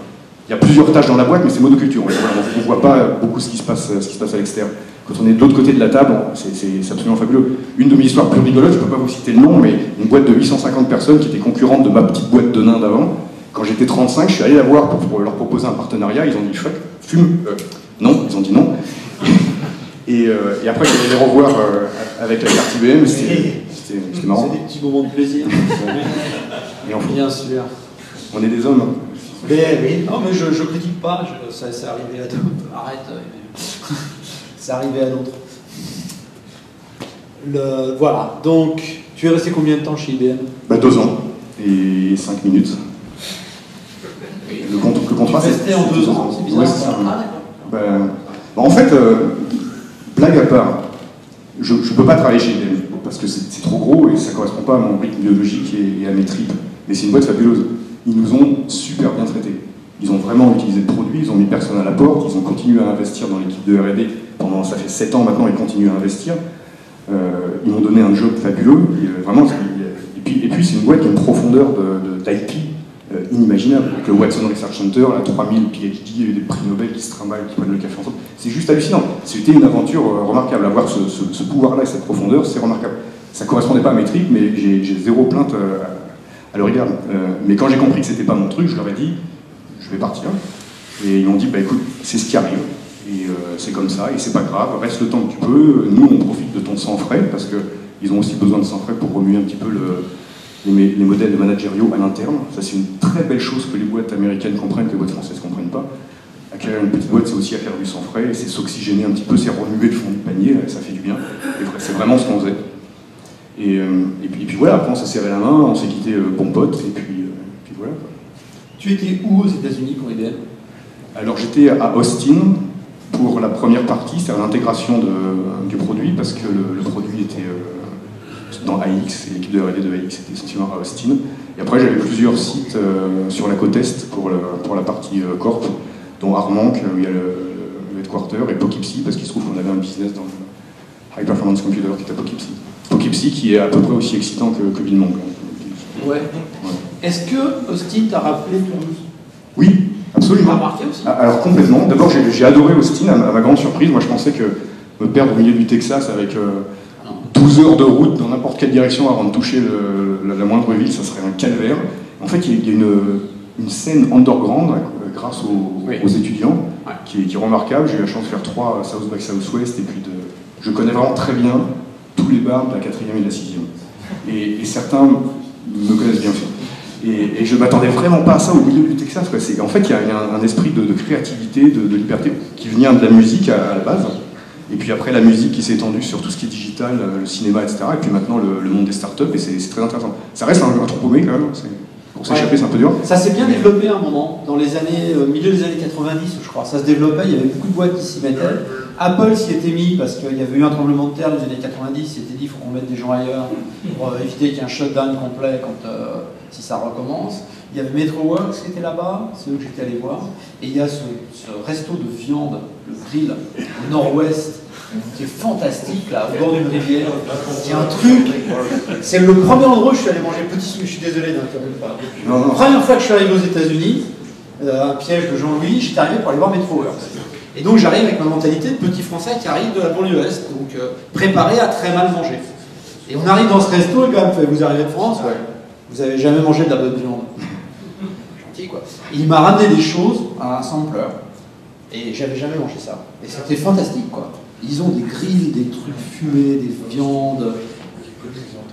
il y a plusieurs tâches dans la boîte, mais c'est monoculture. On ne voit pas beaucoup ce qui se passe à l'extérieur. Quand on est de l'autre côté de la table, c'est absolument fabuleux. Une de mes histoires plus rigolotes, je ne peux pas vous citer le nom, mais une boîte de 850 personnes qui était concurrente de ma petite boîte de nains d'avant. Quand j'étais 35, je suis allé la voir pour leur proposer un partenariat. Ils ont dit fuck, fume. Non, ils ont dit non. Et après, je suis allé les revoir avec la carte IBM. C'était marrant.
C'est des petits moments de plaisir.
Et enfin,
bien sûr.
on est des hommes. Hein.
Mais oui, non, mais je critique pas, ça c'est arrivé à d'autres. Arrête, c'est arrivé à d'autres. Voilà, donc tu es resté combien de temps chez IBM?
2 ans et 5 minutes. Le contrat,
tu restais en 2 ans, c'est bizarre.
Ouais, c'est ça. En fait, blague à part, je ne peux pas travailler chez IBM parce que c'est trop gros et ça ne correspond pas à mon rythme biologique et à mes tripes. Mais c'est une boîte fabuleuse. Ils nous ont super bien traités. Ils ont vraiment utilisé le produit, ils ont mis personne à la porte, ils ont continué à investir dans l'équipe de R&D pendant, ça fait 7 ans maintenant, ils continuent à investir. Ils m'ont donné un job fabuleux, et, vraiment, et puis c'est une boîte qui a une profondeur d'IP inimaginable. Avec le Watson Research Center, la 3000 PhD, des prix Nobel qui se trimballent, qui prennent le café ensemble. C'est juste hallucinant. C'était une aventure remarquable. Avoir ce pouvoir-là et cette profondeur, c'est remarquable. Ça ne correspondait pas à mes tripes, mais j'ai 0 plainte à leur égard. Mais quand j'ai compris que c'était pas mon truc, je leur ai dit, je vais partir. Et ils m'ont dit, bah écoute, c'est ce qui arrive. Et c'est comme ça, et c'est pas grave, reste le temps que tu peux. Nous, on profite de ton sang frais, parce qu'ils ont aussi besoin de sang frais pour remuer un petit peu les modèles managériaux à l'interne. Ça, c'est une très belle chose que les boîtes américaines comprennent, que les boîtes françaises ne comprennent pas. Acquérir une petite boîte, c'est aussi acquérir du sang frais, et c'est s'oxygéner un petit peu, c'est remuer le fond du panier, ça fait du bien. Et c'est vraiment ce qu'on faisait. Et puis voilà, après on s'est serré la main, on s'est quitté bon pote, et puis voilà.
Tu étais où aux États-Unis pour IBM?
Alors j'étais à Austin pour la première partie, c'est-à-dire l'intégration du produit, parce que le produit était dans AX, et l'équipe de R&D de AX était essentiellement à Austin. Et après j'avais plusieurs sites sur la côte Est pour la partie Corp, dont Armonk, où il y a le headquarter, et Poughkeepsie, parce qu'il se trouve qu'on avait un business dans le High Performance Computer qui était à Poughkeepsie. Poughkeepsie qui est à peu près aussi excitant que Villemont.
Ouais. Est-ce que Austin t'a rappelé Toulouse?
Oui, absolument.
Tu l'as remarqué aussi?
Alors complètement. D'abord, j'ai adoré Austin, à ma grande surprise. Moi, je pensais que me perdre au milieu du Texas avec 12 heures de route dans n'importe quelle direction avant de toucher la moindre ville, ça serait un calvaire. En fait, il y a une scène underground grâce aux étudiants qui est remarquable. J'ai eu la chance de faire 3 South by Southwest et puis je connais vraiment très bien tous les bars de la 4e et de la 6e. Et certains me connaissent bien. Et je ne m'attendais vraiment pas à ça au milieu du Texas. Quoi. En fait, il y a un esprit de créativité, de liberté qui vient de la musique à la base. Et puis après, la musique qui s'est étendue sur tout ce qui est digital, le cinéma, etc. Et puis maintenant, le monde des startups, et c'est très intéressant. Ça reste un trou paumé quand même. Pour s'échapper, c'est un peu dur.
Ça s'est bien développé à un moment, dans les années, milieu des années 90, je crois. Ça se développait, il y avait beaucoup de boîtes qui s'y mettaient. Apple s'y était mis parce qu'il y avait eu un tremblement de terre dans les années 90, il s'était dit qu'il faut qu'on mette des gens ailleurs pour éviter qu'il y ait un shutdown complet si ça recommence. Il y avait Metroworks qui était là-bas, c'est eux que j'étais allé voir. Et il y a ce resto de viande, le grill, au nord-ouest, qui est fantastique, là, au bord d'une rivière. C'est un truc. C'est le premier endroit où je suis allé manger petit sushi. Je suis désolé d'interrompre. La première fois que je suis arrivé aux États-Unis, un piège de Jean-Louis, j'étais arrivé pour aller voir Metroworks. Et donc j'arrive avec ma mentalité de petit français qui arrive de la banlieue est, donc préparé à très mal manger. Et on arrive dans ce resto et quand même, vous arrivez de France, ouais. Vous avez jamais mangé de la bonne viande. Gentil quoi. Et il m'a ramené des choses à un sampler. Et j'avais jamais mangé ça. Et c'était fantastique quoi. Ils ont des grilles, des trucs fumés, des viandes.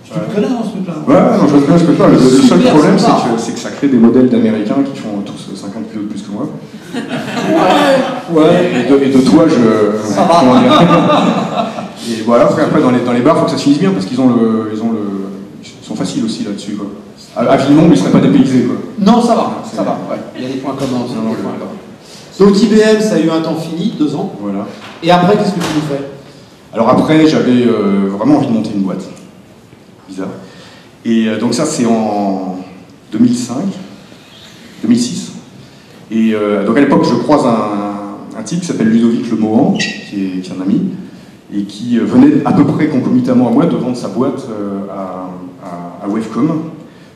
Tu te connais dans ce truc-là?
Ouais, non, je connais ce que tu parles. Le seul
Super
problème,
sympa.
c'est que ça crée des modèles d'Américains qui font tous 50 kilos de plus que moi.
Ouais.
Et de toi, je...
Ça va.
comment dire. Et voilà, après dans les bars, il faut que ça se finisse bien, parce qu'ils ils sont faciles aussi là-dessus, quoi. À Villemont, mais ils ne seraient pas dépaysés, quoi.
Non, ça va, ça va. Ouais. Il y a des points communs aussi.
Non,
des points communs. Donc IBM, ça a eu un temps fini, 2 ans.
Voilà.
Et après, qu'est-ce que tu nous fais?
Alors après, j'avais vraiment envie de monter une boîte. Bizarre. Et donc ça, c'est en 2006. Et donc à l'époque, je croise un type qui s'appelle Ludovic Lemohan, qui est un ami, et qui venait à peu près concomitamment à moi de vendre sa boîte à Wavecom,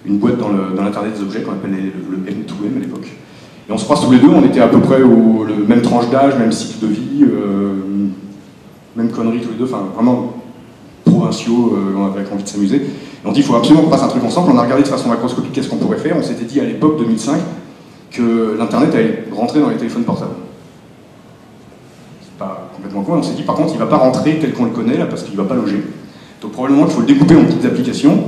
une boîte dans l'Internet des objets qu'on appelait le M2M à l'époque. Et on se croise tous les deux, on était à peu près le même tranche d'âge, même cycle de vie, même conneries tous les deux, enfin vraiment provinciaux, avec envie de s'amuser. Et on dit il faut absolument qu'on fasse un truc ensemble. On a regardé de façon macroscopique qu'est-ce qu'on pourrait faire. On s'était dit à l'époque 2005 que l'Internet allait rentrer dans les téléphones portables. C'est pas complètement con. On s'est dit par contre il ne va pas rentrer tel qu'on le connaît là parce qu'il ne va pas loger. Donc probablement qu'il faut le découper en petites applications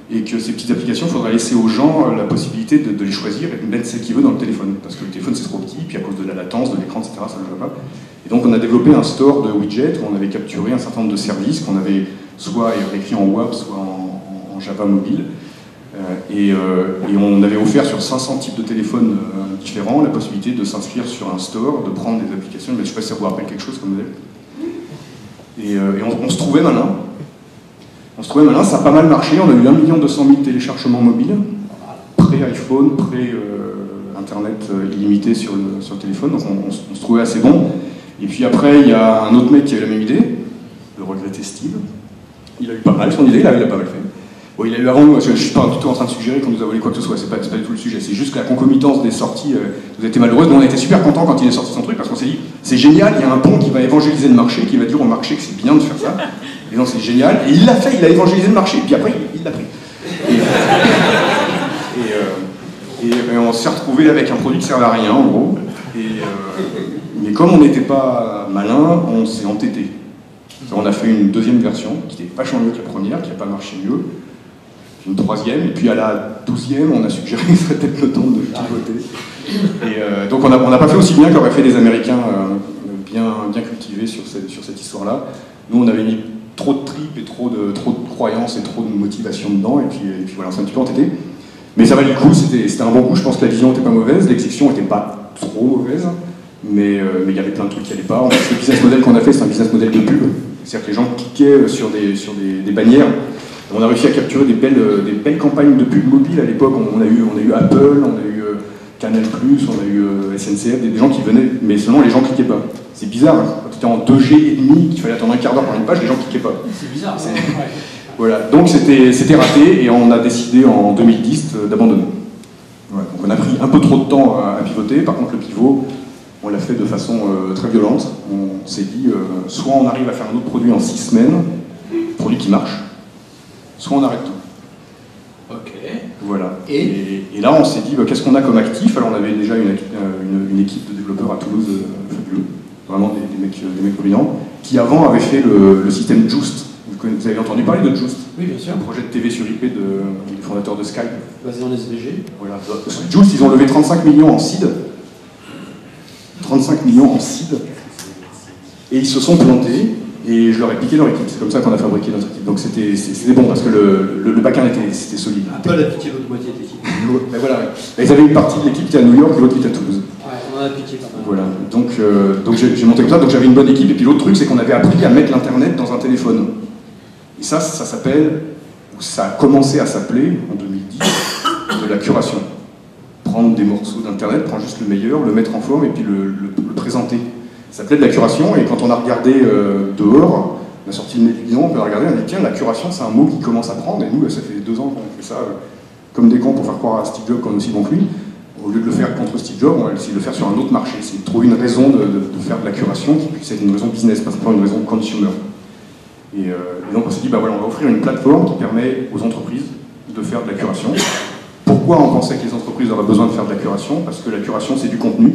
et que ces petites applications, il faudra laisser aux gens la possibilité de les choisir et de mettre celle qu'ils veulent dans le téléphone. Parce que le téléphone c'est trop petit, puis à cause de la latence, de l'écran, etc., ça ne va pas. Et donc on a développé un store de widgets où on avait capturé un certain nombre de services qu'on avait soit écrit en WAP, soit en Java mobile. Et on avait offert sur 500 types de téléphones différents la possibilité de s'inscrire sur un store, de prendre des applications. Mais je ne sais pas si ça vous rappelle quelque chose comme modèle. Et on se trouvait malin. Ça a pas mal marché. On a eu 1 200 000 téléchargements mobiles, pré-iPhone, pré-Internet illimité sur le téléphone. Donc on se trouvait assez bon. Et puis après, il y a un autre mec qui a eu la même idée, le regretté Steve. Il a eu pas mal son idée, là, il a pas mal fait. Bon, il a eu avant nous, je ne suis pas du tout en train de suggérer qu'on nous a volé quoi que ce soit, c'est pas du tout le sujet, c'est juste que la concomitance des sorties nous a été malheureuse, mais on a été super contents quand il est sorti son truc, parce qu'on s'est dit, c'est génial, il y a un pont qui va évangéliser le marché, qui va dire au marché que c'est bien de faire ça, et donc c'est génial, et il l'a fait, il a évangélisé le marché, puis après, il l'a pris. Et on s'est retrouvé avec un produit qui ne servait à rien, en gros, mais comme on n'était pas malin, on s'est entêté. On a fait une deuxième version, qui n'était vachement mieux que la première, qui n'a pas marché mieux, une troisième, et puis à la 12e, on a suggéré qu'il serait peut-être le temps de pivoter. Et donc on n'a pas fait aussi bien qu'auraient fait les Américains bien cultivés sur cette histoire-là. Nous, on avait mis trop de tripes et trop de croyances et trop de motivation dedans, et puis voilà, on s'est un petit peu entêté. Mais ça valait le coup, c'était un bon coup, je pense que la vision n'était pas mauvaise, l'exécution n'était pas trop mauvaise, mais il y avait plein de trucs qui n'allaient pas. En fait, le business model qu'on a fait, c'est un business model de pub. C'est-à-dire que les gens cliquaient sur des bannières. On a réussi à capturer des belles campagnes de pub mobile à l'époque. On a eu Apple, on a eu Canal+, on a eu SNCF, des gens qui venaient, mais seulement les gens cliquaient pas. C'est bizarre, hein. Quand tu étais en 2G et demi, qu'il fallait attendre un quart d'heure pour une page, les gens cliquaient pas.
C'est bizarre.
Voilà, donc c'était raté et on a décidé en 2010 d'abandonner. Voilà. Donc on a pris un peu trop de temps à pivoter, par contre le pivot, on l'a fait de façon très violente. On s'est dit, soit on arrive à faire un autre produit en 6 semaines, produit qui marche, soit on arrête tout.
Ok.
Voilà. Et là, on s'est dit, qu'est-ce qu'on a comme actif? Alors, on avait déjà une équipe de développeurs à Toulouse, fabuleux, vraiment des mecs brillants, qui avant avaient fait le système Just. Vous avez entendu parler de Just?
Oui, bien sûr.
Un projet de TV sur IP des fondateurs de Skype.
Basé en SVG.
Voilà. Just, ils ont levé 35 millions en seed. 35 millions en seed. Et ils se sont plantés. Et je leur ai piqué leur équipe, c'est comme ça qu'on a fabriqué notre équipe. Donc c'était bon parce que le back-end c'était solide.
Apple a piqué l'autre moitié de l'équipe.
Ben voilà, ouais. Ils avaient une partie de l'équipe qui était à New York et l'autre qui était à Toulouse.
Ouais, on en a piqué pas mal.
Voilà, donc j'ai monté comme ça, donc j'avais une bonne équipe. Et puis l'autre truc, c'est qu'on avait appris à mettre l'internet dans un téléphone. Et ça s'appelle, ou ça a commencé à s'appeler en 2010, de la curation. Prendre des morceaux d'internet, prendre juste le meilleur, le mettre en forme et puis le présenter. Ça s'appelait de la curation, et quand on a regardé dehors, on a sorti le nez du guidon, on peut regarder, on a dit tiens, la curation c'est un mot qui commence à prendre, et nous ça fait 2 ans qu'on fait ça comme des cons pour faire croire à Steve Jobs qu'on est aussi bon que lui. Au lieu de le faire contre Steve Jobs, on va essayer de le faire sur un autre marché, c'est de trouver une raison de faire de la curation qui puisse être une raison business, pas simplement une raison consumer. Et donc on s'est dit, bah voilà, on va offrir une plateforme qui permet aux entreprises de faire de la curation. Pourquoi on pensait que les entreprises auraient besoin de faire de la curation? Parce que la curation c'est du contenu.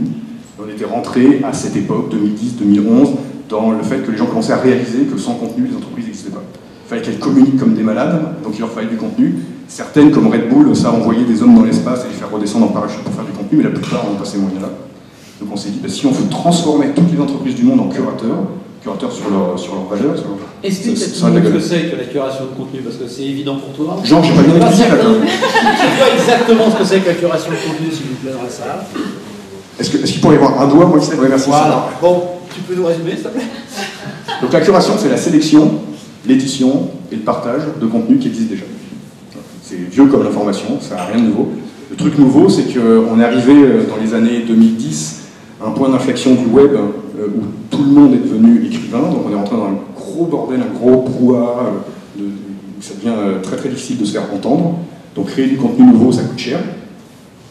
On était rentré à cette époque, 2010-2011, dans le fait que les gens commençaient à réaliser que sans contenu, les entreprises n'existaient pas. Il fallait qu'elles communiquent comme des malades, donc il leur fallait du contenu. Certaines, comme Red Bull, ça envoyer des hommes dans l'espace et les faire redescendre en parachute pour faire du contenu, mais la plupart n'ont pas ces moyens-là. Donc on s'est dit, bah, si on veut transformer toutes les entreprises du monde en curateurs sur leur valeur...
Explique-moi ce que c'est que la curation de contenu, parce que c'est évident pour toi.
Genre, j'ai pas bien expliqué là.
C'est quoi exactement ce que c'est que la curation de contenu, s'il vous plaît, dans la salle?
Est-ce qu'il pourrait y avoir un doigt, moi qui sais? Oui, merci.
Voilà. Bon, tu peux nous résumer, s'il te plaît?
Donc la curation, c'est la sélection, l'édition et le partage de contenu qui existe déjà. C'est vieux comme l'information, ça n'a rien de nouveau. Le truc nouveau, c'est qu'on est arrivé dans les années 2010 à un point d'inflexion du web où tout le monde est devenu écrivain, donc on est rentré dans un gros bordel, un gros brouhaha, où ça devient très très difficile de se faire entendre. Donc créer du contenu nouveau, ça coûte cher,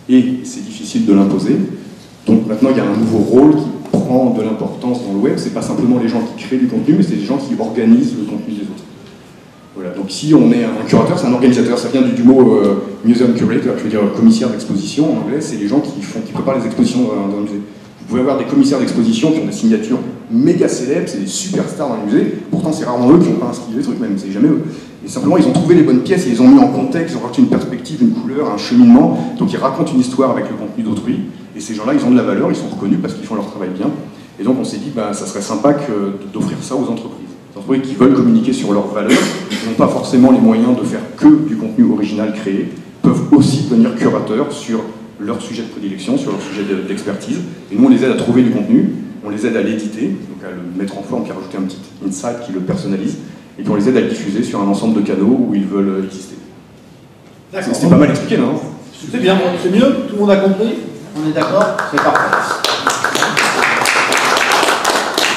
et c'est difficile de l'imposer. Donc maintenant, il y a un nouveau rôle qui prend de l'importance dans le web. C'est pas simplement les gens qui créent du contenu, mais c'est les gens qui organisent le contenu des autres. Voilà. Donc si on est un curateur, c'est un organisateur. Ça vient du mot museum curator, je veux dire commissaire d'exposition en anglais. C'est les gens qui préparent les expositions dans un musée. Vous pouvez avoir des commissaires d'exposition qui ont des signatures méga célèbres, c'est des superstars dans les musées. Pourtant, c'est rarement eux qui n'ont pas inscrit les trucs, même. C'est jamais eux. Et simplement, ils ont trouvé les bonnes pièces, et ils les ont mis en contexte, ils ont rajouté une perspective, une couleur, un cheminement. Donc ils racontent une histoire avec le contenu d'autrui. Et ces gens-là, ils ont de la valeur, ils sont reconnus parce qu'ils font leur travail bien. Et donc on s'est dit, bah, ça serait sympa d'offrir ça aux entreprises. Les entreprises qui veulent communiquer sur leurs valeurs, qui n'ont pas forcément les moyens de faire que du contenu original créé, peuvent aussi devenir curateurs sur leur sujet de prédilection, sur leur sujet d'expertise. Et nous, on les aide à trouver du contenu, on les aide à l'éditer, donc à le mettre en forme, puis à rajouter un petit insight qui le personnalise, et puis on les aide à le diffuser sur un ensemble de canaux où ils veulent exister. C'était pas mal expliqué, non?
C'est bien, c'est mieux, tout le monde a compris? On est d'accord? C'est parfait.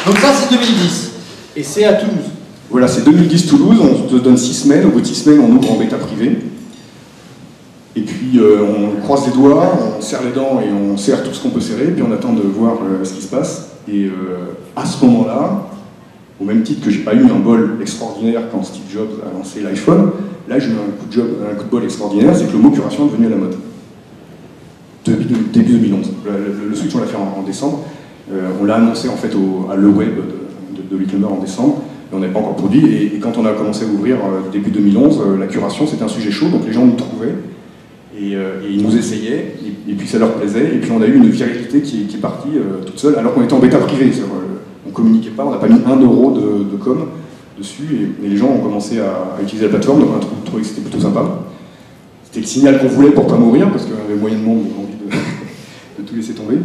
Donc ça, c'est 2010. Et c'est à Toulouse.
Voilà, c'est 2010 Toulouse, on te donne 6 semaines, au bout de 6 semaines, on ouvre en bêta privée. Et puis on croise les doigts, on serre les dents et on serre tout ce qu'on peut serrer, puis on attend de voir ce qui se passe. Et à ce moment-là, au même titre que j'ai pas eu un bol extraordinaire quand Steve Jobs a lancé l'iPhone, là j'ai eu un coup de bol extraordinaire, c'est que le mot curation est devenu à la mode. Début 2011. Le switch, on l'a fait en décembre. On l'a annoncé en fait à Le Web de Littlemer en décembre. On n'avait pas encore produit. Et quand on a commencé à ouvrir début 2011, la curation c'était un sujet chaud, donc les gens nous trouvaient. Et ils nous essayaient, et puis ça leur plaisait. Et puis on a eu une viralité qui est partie toute seule, alors qu'on était en bêta privée. On ne communiquait pas, on n'a pas mis 1 euro de com dessus. Et les gens ont commencé à utiliser la plateforme, donc on a trouvé que c'était plutôt sympa. C'était le signal qu'on voulait pour ne pas mourir, parce qu'on avait moyennement envie de tout laisser tomber.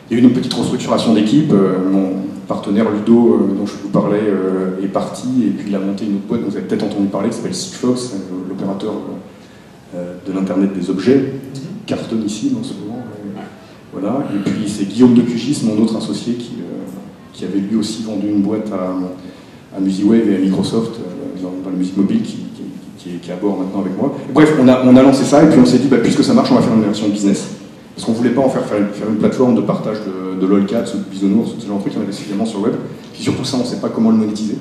Il y a eu une petite restructuration d'équipe. Mon partenaire Ludo, dont je vous parlais, est parti, et puis il a monté une autre boîte dont vous avez peut-être entendu parler, qui s'appelle Sigfox, l'opérateur de l'Internet des objets, cartonne ici en ce moment. Voilà. Et puis c'est Guillaume de Cugis, mon autre associé, qui avait lui aussi vendu une boîte à MusiWave et à Microsoft dans la musique mobile, qui est à bord maintenant avec moi. Et bref, on a lancé ça, et puis on s'est dit, bah, puisque ça marche, on va faire une version business. Parce qu'on ne voulait pas en faire une plateforme de partage de lolcats, de bisounours, ce genre de trucs, il y en avait suffisamment sur le web. Puis surtout ça, on ne sait pas comment le monétiser.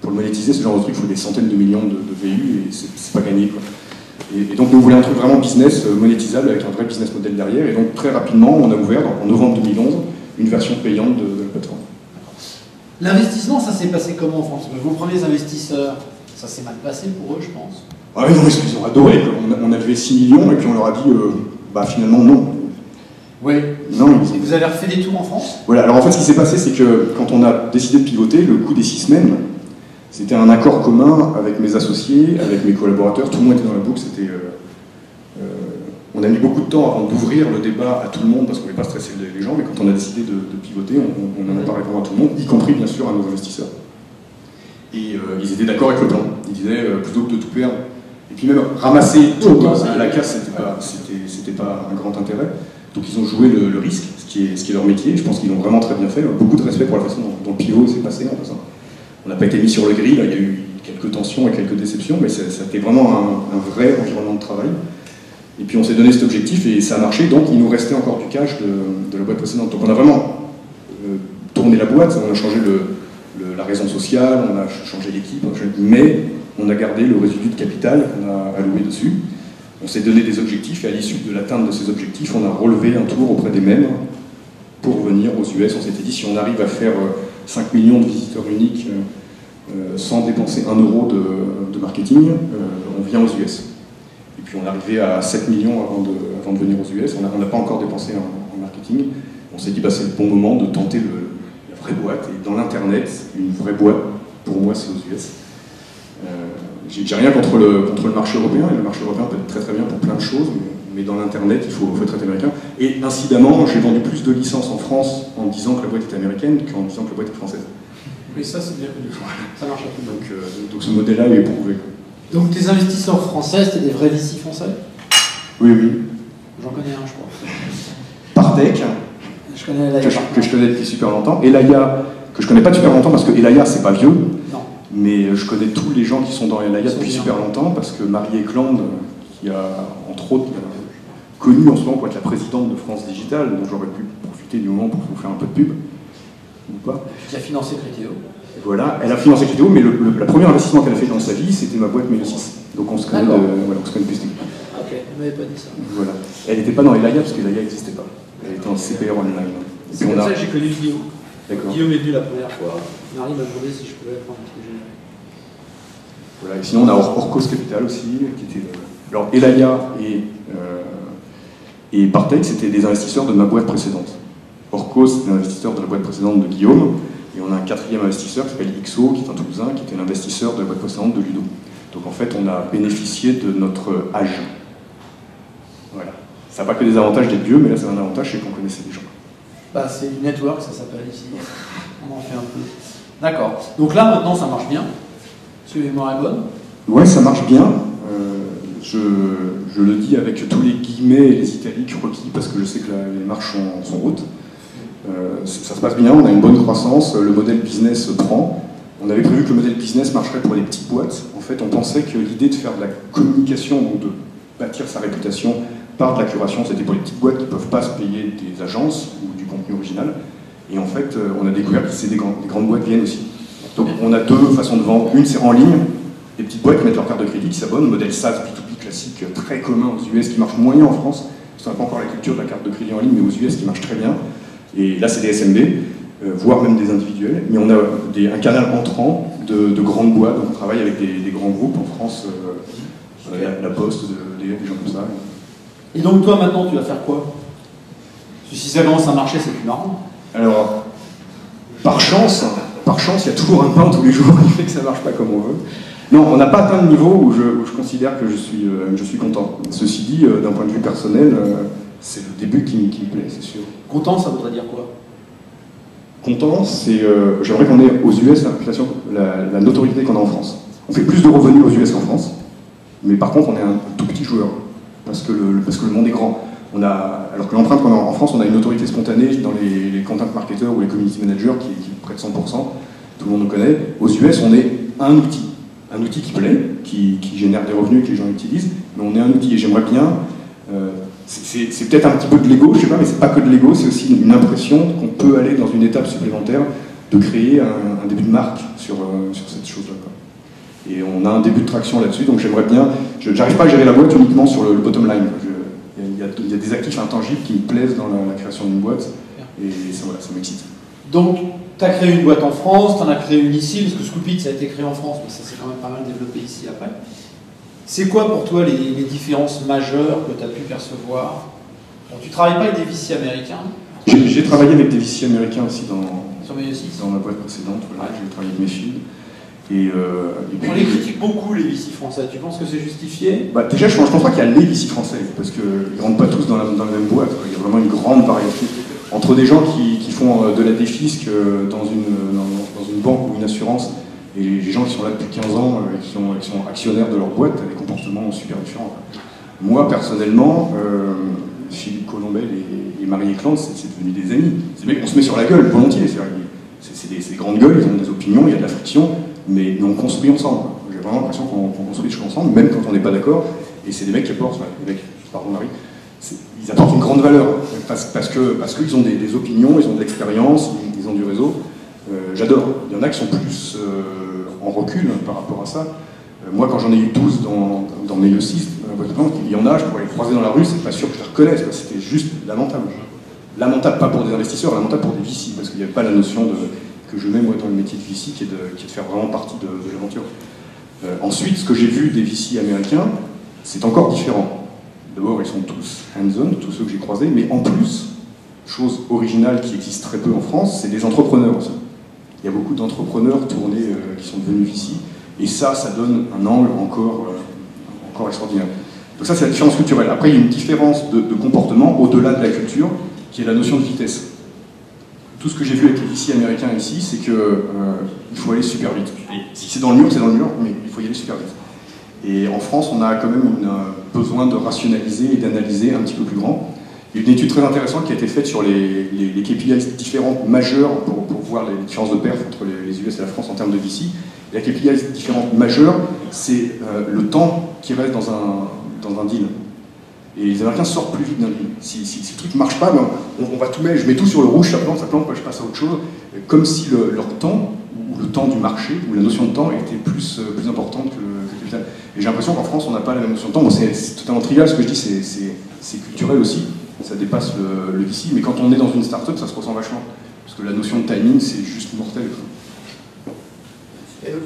Pour le monétiser, ce genre de truc, il faut des centaines de millions de VU, et c'est pas gagné, quoi. Et donc nous voulions un truc vraiment business, monétisable, avec un vrai business model derrière. Et donc très rapidement, on a ouvert, donc, en novembre 2011, une version payante de la plateforme.
L'investissement, ça s'est passé comment en France? Vos premiers investisseurs, ça s'est mal passé pour eux, je pense.
Ah oui, non, ils ont adoré. On a levé 6 millions, et puis on leur a dit, bah finalement non.
Oui.
Non,
vous avez refait des tours en France?
Voilà, alors en fait ce qui s'est passé, c'est que quand on a décidé de pivoter, le coup des 6 semaines, c'était un accord commun avec mes associés, avec mes collaborateurs, tout le monde était dans la boucle, c'était... on a mis beaucoup de temps avant d'ouvrir le débat à tout le monde, parce qu'on ne voulait pas stresser les gens, mais quand on a décidé de pivoter, on en a parlé pour à tout le monde, y compris bien sûr à nos investisseurs. Et ils étaient d'accord avec le plan. Ils disaient, plutôt que de tout perdre Et puis même ramasser tout à la casse, c'était pas un grand intérêt. Donc ils ont joué le risque, ce qui est leur métier. Je pense qu'ils l'ont vraiment très bien fait. Beaucoup de respect pour la façon dont le pivot s'est passé en passant. On n'a pas été mis sur le grill, il y a eu quelques tensions et quelques déceptions, mais c'était vraiment un vrai environnement de travail. Et puis on s'est donné cet objectif et ça a marché, donc il nous restait encore du cash de la boîte précédente. Donc on a vraiment tourné la boîte, on a changé la raison sociale, on a changé l'équipe, mais on a gardé le résidu de capital qu'on a alloué dessus. On s'est donné des objectifs et à l'issue de l'atteinte de ces objectifs, on a relevé un tour auprès des membres pour venir aux US. On s'était dit si on arrive à faire 5 millions de visiteurs uniques sans dépenser 1 euro de marketing, on vient aux US. Et puis on est arrivé à 7 millions avant de venir aux US. On n'a pas encore dépensé en marketing. On s'est dit bah, c'est le bon moment de tenter la vraie boîte. Et dans l'internet, une vraie boîte, pour moi, c'est aux US. J'ai rien contre le marché européen, et le marché européen peut être très très bien pour plein de choses, mais dans l'internet, il faut être américain. Et incidemment, j'ai vendu plus de licences en France en disant que la boîte était américaine qu'en disant que la boîte est française.
Oui, ça c'est bien connu. Ça marche à tout.
Donc ce modèle-là est éprouvé.
Donc tes investisseurs français, c'était des vrais VC français?
Oui, oui.
J'en connais un, je crois.
Partech,
Je connais Elaya.
que je connais depuis super longtemps. Elaya, que je connais pas depuis super longtemps parce que Elaya, c'est pas vieux.
Non.
Mais je connais tous les gens qui sont dans Elaya depuis super longtemps parce que Marie Eklund, qui a entre autres connu en ce moment pour être la présidente de France Digital, dont j'aurais pu profiter du moment pour vous faire un peu de pub, ou pas.
Qui a financé Criteo.
Voilà, elle a financé Criteo, mais le premier investissement qu'elle a fait dans sa vie, c'était ma boîte Mélosis. Donc on se connaît, voilà, on se connaît depuis ce temps.
Ok, elle m'avait pas dit ça.
Voilà. Elle n'était pas dans Elaya parce qu'Elaya n'existait pas. Elle était en CPR online.
C'est comme ça que j'ai connu Guillaume.
D'accord.
Guillaume est venu la première fois. Marie m'a demandé si je pouvais prendre un petit déjeuner.
Voilà. Et sinon, on a Orcos Capital aussi, qui était. Alors, Elaya et Partech, c'était des investisseurs de ma boîte précédente. Orcos, c'était l'investisseur de la boîte précédente de Guillaume. Et on a un quatrième investisseur qui s'appelle XO, qui est un Toulousain, qui était l'investisseur de la boîte précédente de Ludo. Donc en fait, on a bénéficié de notre âge. Voilà. Ça n'a pas que des avantages d'être vieux, mais là, c'est un avantage, c'est qu'on connaissait des gens.
Bah, c'est du network, ça s'appelle ici. On en fait un peu. D'accord. Donc là, maintenant, ça marche bien. Parce que la mémoire est bonne. Ouais,
ça marche bien. Je le dis avec tous les guillemets et les italiques requis, parce que je sais que les marches sont hautes. Ça se passe bien, on a une bonne croissance, le modèle business prend. On avait prévu que le modèle business marcherait pour les petites boîtes. En fait, on pensait que l'idée de faire de la communication, donc de bâtir sa réputation par de la curation, c'était pour les petites boîtes qui ne peuvent pas se payer des agences ou du contenu original. Et en fait, on a découvert que des grandes boîtes viennent aussi. Donc on a deux façons de vendre. Une, c'est en ligne, des petites boîtes qui mettent leur carte de crédit, qui s'abonnent, modèle SaaS B2B classique, très commun aux US, qui marche moyen en France. On n'a pas encore la culture de la carte de crédit en ligne, mais aux US qui marche très bien. Et là, c'est des SMB, voire même des individuels. Mais on a un canal entrant de grandes boîtes. Donc on travaille avec des grands groupes en France, la Poste, des gens comme ça.
Et donc toi, maintenant, tu vas faire quoi? Parce que si ça commence à marcher, c'est plus marrant.
Alors, par chance, il y a toujours un pain tous les jours qui fait que ça ne marche pas comme on veut. Non, on n'a pas atteint le niveau où je considère que je suis content. Ceci dit, d'un point de vue personnel, c'est le début qui me plaît, c'est sûr.
Content, ça voudrait dire quoi?
Content, c'est j'aimerais qu'on ait aux US la notoriété qu'on a en France. On fait plus de revenus aux US qu'en France, mais par contre on est un tout petit joueur, parce que le monde est grand. Alors que l'empreinte qu'on a en France, on a une autorité spontanée dans les content marketers ou les community managers qui est près de 100%, tout le monde nous connaît. Aux US, on est un outil qui plaît, qui génère des revenus que les gens utilisent, mais on est un outil, et j'aimerais bien... c'est peut-être un petit peu de l'ego, je sais pas, mais c'est pas que de l'ego, c'est aussi une impression qu'on peut aller dans une étape supplémentaire de créer un début de marque sur cette chose-là. Et on a un début de traction là-dessus, donc j'aimerais bien... J'arrive pas à gérer la boîte uniquement sur le bottom line. Il y a des actifs intangibles qui me plaisent dans la création d'une boîte, et ça m'excite.
Donc, tu as créé une boîte en France, tu en as créé une ici, parce que Scoopit, ça a été créé en France, mais ça s'est quand même pas mal développé ici après. C'est quoi pour toi les différences majeures que tu as pu percevoir? Bon, tu ne travailles pas avec des VC américains?
J'ai travaillé avec des VC américains aussi dans ma boîte précédente. Voilà, j'ai travaillé avec Mayfield.
On les critique beaucoup, les VC français. Tu penses que c'est justifié?
Déjà, je pense pas qu'il y a les VC français, parce qu'ils ne rentrent pas tous dans la même boîte. Il y a vraiment une grande variété. Entre des gens qui font de la défisque dans une banque ou une assurance, Et les gens qui sont là depuis 15 ans, qui sont actionnaires de leur boîte, ont des comportements super différents. Moi, personnellement, Philippe Colombel et Marie Eklund, c'est devenu des amis. C'est mecs qu'on se met sur la gueule volontiers. C'est des grandes gueules, ils ont des opinions, il y a de la friction, mais on construit ensemble. J'ai vraiment l'impression qu'on construit des choses ensemble, même quand on n'est pas d'accord. Et c'est des mecs qui apportent, pardon Marie, ils apportent une grande valeur, parce qu'ils ont des opinions, ils ont de l'expérience, ils ont du réseau. J'adore. Il y en a qui sont plus en recul par rapport à ça. Moi, quand j'en ai eu 12 dans mes E6, il y en a, je pourrais les croiser dans la rue, c'est pas sûr que je les reconnaisse, c'était juste lamentable. Lamentable, pas pour des investisseurs, lamentable pour des VC, parce qu'il n'y avait pas la notion que je mets moi dans le métier de VC, qui est de faire vraiment partie de l'aventure. Ensuite, ce que j'ai vu des VC américains, c'est encore différent. D'abord, ils sont tous hands-on, tous ceux que j'ai croisés, mais en plus, chose originale qui existe très peu en France, c'est des entrepreneurs aussi. Il y a beaucoup d'entrepreneurs tournés qui sont devenus VC, et ça donne un angle encore extraordinaire. Donc ça, c'est la différence culturelle. Après, il y a une différence de comportement au-delà de la culture, qui est la notion de vitesse. Tout ce que j'ai vu avec les VC américains ici, c'est qu'il faut aller super vite. Et si c'est dans le mur, c'est dans le mur, mais il faut y aller super vite. Et en France, on a quand même besoin de rationaliser et d'analyser un petit peu plus grand. Il y a une étude très intéressante qui a été faite sur les KPIs différentes majeures pour voir les différences de perf entre les US et la France en termes de VC. La KPIs différentes majeures, c'est le temps qui reste dans un deal. Et les Américains sortent plus vite d'un deal. Si le truc ne marche pas, ben, on va tout mettre, je mets tout sur le rouge, ça plante, je passe à autre chose. Comme si leur temps, ou le temps du marché, ou la notion de temps était plus importante que le capital. Et j'ai l'impression qu'en France, on n'a pas la même notion de temps. Bon, c'est totalement trivial ce que je dis, c'est culturel aussi, ça dépasse le VC, mais quand on est dans une start-up, ça se ressent vachement. Parce que la notion de timing, c'est juste mortel.
Et donc,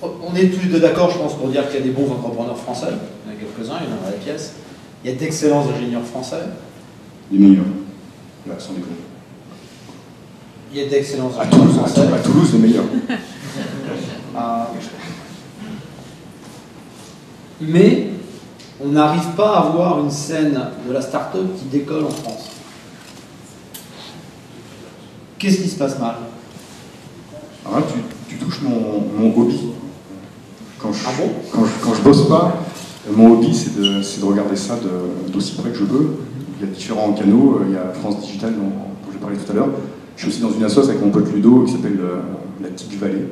on est tous les deux d'accord, je pense, pour dire qu'il y a des bons entrepreneurs français. Il y en a quelques-uns, il y en a dans la pièce. Il y a d'excellents ingénieurs français.
Les meilleurs. Là, sans déconner.
Il y a d'excellents ingénieurs français.
À Toulouse, les meilleurs.
Mais on n'arrive pas à avoir une scène de la start-up qui décolle en France. Qu'est-ce qui se passe mal?
Alors là, tu touches mon hobby. Quand je bosse pas, mon hobby, c'est de regarder ça d'aussi près que je peux. Il y a différents canaux. Il y a France Digital, dont j'ai parlé tout à l'heure. Je suis aussi dans une association avec mon pote Ludo qui s'appelle la TIC Vallée.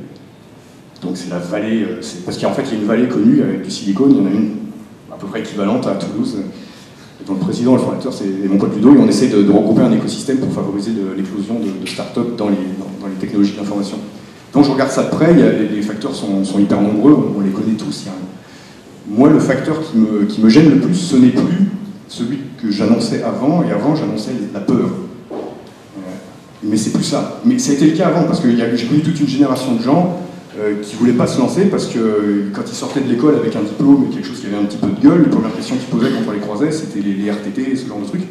Donc c'est la vallée, parce qu'en fait il y a une vallée connue avec du silicone, il y en a une à peu près équivalente à Toulouse, dont le président, le fondateur, c'est mon pote Ludo, et on essaie de regrouper un écosystème pour favoriser l'éclosion de start-up dans les technologies d'information. Donc je regarde ça de près, les facteurs sont hyper nombreux, on les connaît tous. Moi, le facteur qui me gêne le plus, ce n'est plus celui que j'annonçais avant, et avant j'annonçais la peur. Mais c'est plus ça. Mais ça a été le cas avant, parce que j'ai connu toute une génération de gens qui ne voulaient pas se lancer, parce que quand ils sortaient de l'école avec un diplôme et quelque chose qui avait un petit peu de gueule, les premières questions qu'ils posaient quand on les croisait, c'était les RTT, ce genre de trucs.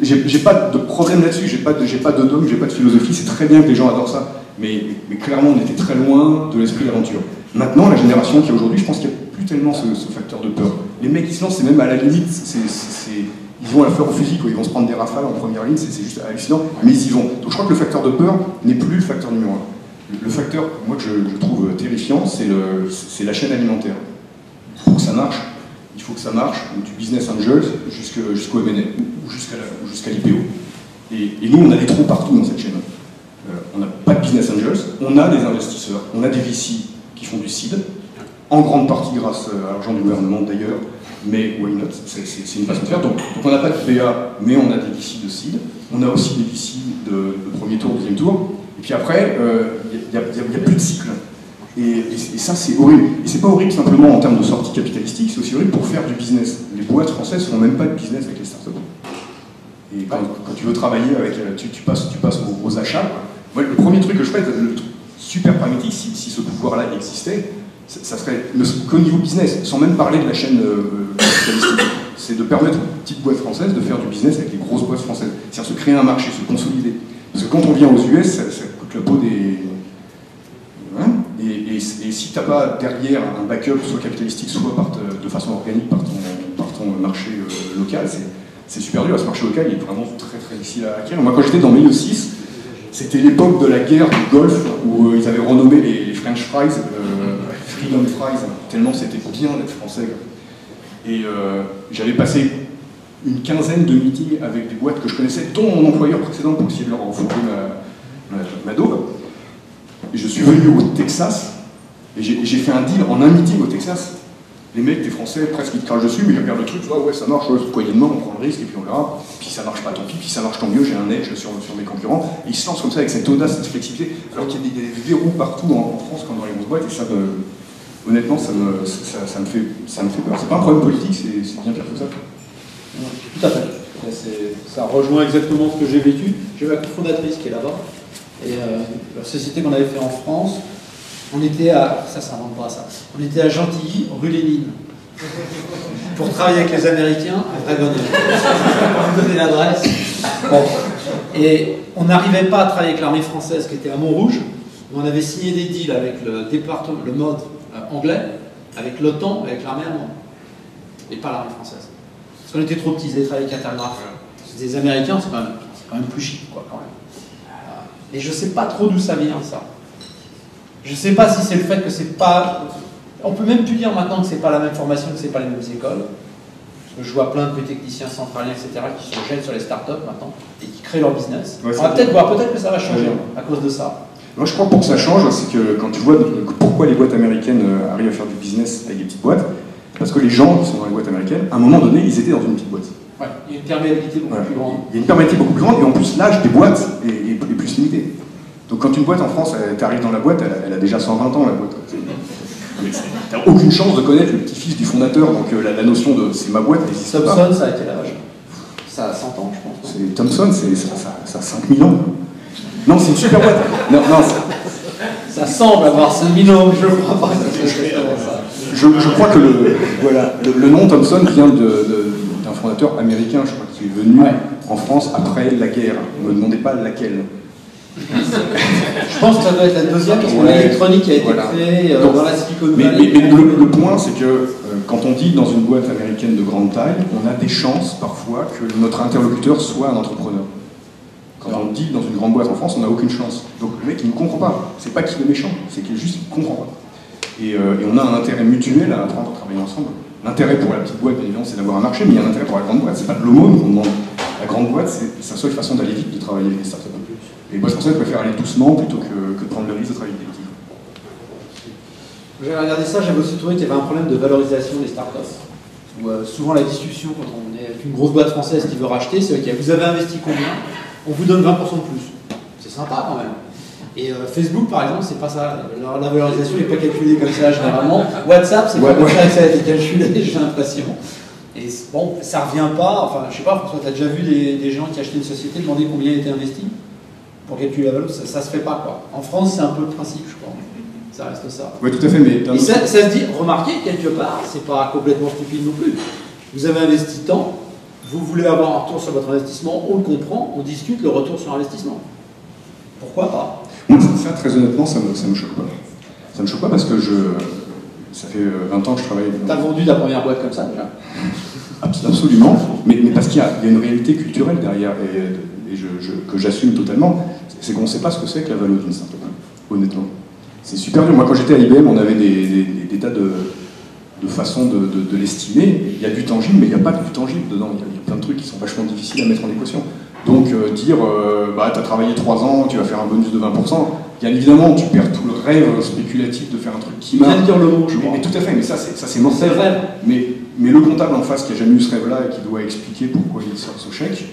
J'ai pas de problème là-dessus, j'ai pas de dogme, j'ai pas de philosophie, c'est très bien que les gens adorent ça. Mais clairement, on était très loin de l'esprit d'aventure. Maintenant, la génération qui est aujourd'hui, je pense qu'il n'y a plus tellement ce facteur de peur. Les mecs qui se lancent, c'est même à la limite, ils vont à la fleur au fusil, quoi. Ils vont se prendre des rafales en première ligne, c'est juste hallucinant, mais ils y vont. Donc je crois que le facteur de peur n'est plus le facteur numéro 1. Le facteur, moi, que je trouve terrifiant, c'est la chaîne alimentaire. Pour que ça marche, il faut que ça marche du business angels jusqu'au M&A, ou jusqu'à l'IPO. Et nous, on a des trous partout dans cette chaîne. On n'a pas de business angels, on a des investisseurs, on a des VC qui font du seed, en grande partie grâce à l'argent du gouvernement d'ailleurs, mais why not, c'est une façon de faire. Donc on n'a pas de PA, mais on a des VC de seed, on a aussi des VC de premier tour, deuxième tour, et puis après, il n'y a plus de cycle. Et ça, c'est horrible. Et c'est pas horrible simplement en termes de sortie capitalistique, c'est aussi horrible pour faire du business. Les boîtes françaises ne font même pas de business avec les startups. Et quand tu veux travailler avec, tu passes aux achats. Moi, le premier truc que je ferais, le truc super pragmatique, si ce pouvoir-là existait, ça serait qu'au niveau business, sans même parler de la chaîne capitalistique, c'est de permettre aux petites boîtes françaises de faire du business avec les grosses boîtes françaises. C'est-à-dire se créer un marché, se consolider. Parce que quand on vient aux US, ça coûte la peau des... Hein, et si tu n'as pas derrière un backup, soit capitalistique, soit de façon organique par ton marché local, c'est super dur. Ce marché local il est vraiment très très difficile à acquérir. Moi, quand j'étais dans mes 6, c'était l'époque de la guerre du Golfe, où ils avaient renommé les French fries Freedom Fries, tellement c'était bien d'être français. Et j'avais passé une quinzaine de meetings avec des boîtes que je connaissais, dont mon employeur précédent, pour essayer de leur enfourrer ma daube. Et je suis venu au Texas, et j'ai fait un deal en un meeting au Texas. Les mecs, des Français, presque ils te crachent dessus, mais ils regardent le truc, ouais, ça marche, poignée de main, on prend le risque, et puis on verra. Puis ça marche pas, tant pis, puis ça marche, tant mieux, j'ai un edge sur mes concurrents. Et ils se lancent comme ça, avec cette audace, cette flexibilité, alors qu'il y a des verrous partout en France, comme dans les grosses boîtes, et ça, honnêtement, ça me fait peur. C'est pas un problème politique, c'est bien pire que ça.
Tout à fait. Ça rejoint exactement ce que j'ai vécu. J'ai ma cofondatrice qui est là-bas. Et la société qu'on avait fait en France, on était à... Ça invente pas ça. On était à Gentilly, rue Lénine. Pour travailler avec les Américains, à Dragon. Pour vous donner l'adresse. Bon. Et on n'arrivait pas à travailler avec l'armée française qui était à Montrouge. On avait signé des deals avec le mode anglais, avec l'OTAN, avec l'armée allemande. Et pas l'armée française. Parce qu'on était trop petits, ils avaient travaillé avec Intergraph. Des Américains, c'est quand même plus chic, quoi, quand même. Et je sais pas trop d'où ça vient, ça. Je sais pas si c'est le fait que c'est pas... On peut même plus dire maintenant que c'est pas la même formation, que c'est pas les mêmes écoles. Parce que je vois plein de petits techniciens centraliens, etc., qui se jettent sur les startups maintenant, et qui créent leur business. Ouais, on va peut-être voir, peut-être que ça va changer à cause de ça.
Moi, je crois que pour que ça change, c'est que quand tu vois pourquoi les boîtes américaines arrivent à faire du business avec des petites boîtes, parce que les gens qui sont dans les boîtes américaines, à un moment donné, ils étaient dans une petite boîte.
Ouais, il y a une perméabilité beaucoup plus grande.
Il y a une perméabilité beaucoup plus grande, et en plus, l'âge des boîtes est plus limité. Donc quand une boîte en France, t'arrives dans la boîte, elle a déjà 120 ans, la boîte. T'as aucune chance de connaître le petit-fils du fondateur, donc la notion de c'est ma boîte n'existe pas.
Thomson, ça a quel âge? Ça a 100 ans, je pense.
Thomson, ça a 5000 ans. Non, c'est une super boîte. Non,
ça semble avoir 5000 ans, je crois pas.
Je crois que le nom Thomson vient d'un fondateur américain, je crois, qui est venu en France après la guerre. Ne me demandez pas laquelle.
Je pense que ça doit être la deuxième, parce que l'électronique a été créée dans la Silicon Valley.
Mais le point, c'est que quand on dit dans une boîte américaine de grande taille, on a des chances parfois que notre interlocuteur soit un entrepreneur. Quand on dit dans une grande boîte en France, on n'a aucune chance. Donc le mec, il ne comprend pas. C'est pas qu'il est méchant, c'est qu'il juste ne comprend pas. Et on a un intérêt mutuel à apprendre à travailler ensemble. L'intérêt pour la petite boîte, bien évidemment, c'est d'avoir un marché, mais il y a un intérêt pour la grande boîte. C'est pas de l'aumône qu'on demande. La grande boîte, c'est sa seule façon d'aller vite, de travailler avec les startups. Et les boîtes françaises préfèrent aller doucement plutôt que de prendre le risque de travailler avec des petits.
J'ai regardé ça, j'avais aussi trouvé qu'il y avait un problème de valorisation des startups. Où souvent la discussion, quand on est avec une grosse boîte française qui veut racheter, c'est OK, vous avez investi combien? On vous donne 20% de plus. C'est sympa quand même. Et Facebook, par exemple, c'est pas ça. La valorisation n'est pas calculée comme ça généralement. WhatsApp, c'est pas comme ça que ça a été calculé, j'ai l'impression. Et bon, ça revient pas. Enfin, je sais pas, François, tu as déjà vu des gens qui achetaient une société demander combien il était investi pour calculer la valeur? Ça se fait pas, quoi. En France, c'est un peu le principe, je crois. Ça reste ça.
Oui, tout à fait. Mais
et ça se dit, remarquez, quelque part, c'est pas complètement stupide non plus. Vous avez investi tant, vous voulez avoir un retour sur votre investissement, on le comprend, on discute le retour sur investissement. Pourquoi pas?
Moi, ça, très honnêtement, ça me choque pas. Ça me choque pas parce que ça fait 20 ans que je travaille...
T'as vendu ta première boîte comme ça, déjà?
Absolument, mais parce qu'il y a une réalité culturelle derrière, et que j'assume totalement, c'est qu'on ne sait pas ce que c'est que la valeur d'une startup, honnêtement. C'est super dur. Moi, quand j'étais à IBM, on avait des tas de façons de l'estimer. Il y a du tangible, mais il n'y a pas que du tangible dedans. Il y a plein de trucs qui sont vachement difficiles à mettre en équation. Donc dire, tu as travaillé 3 ans, tu vas faire un bonus de 20%, bien évidemment, tu perds tout le rêve spéculatif de faire un truc qui marche.
Tu viens de dire le mot, je crois.
Mais tout à fait, mais ça c'est mortel.
C'est vrai.
Mais le comptable en face qui n'a jamais eu ce rêve-là et qui doit expliquer pourquoi il sort ce chèque,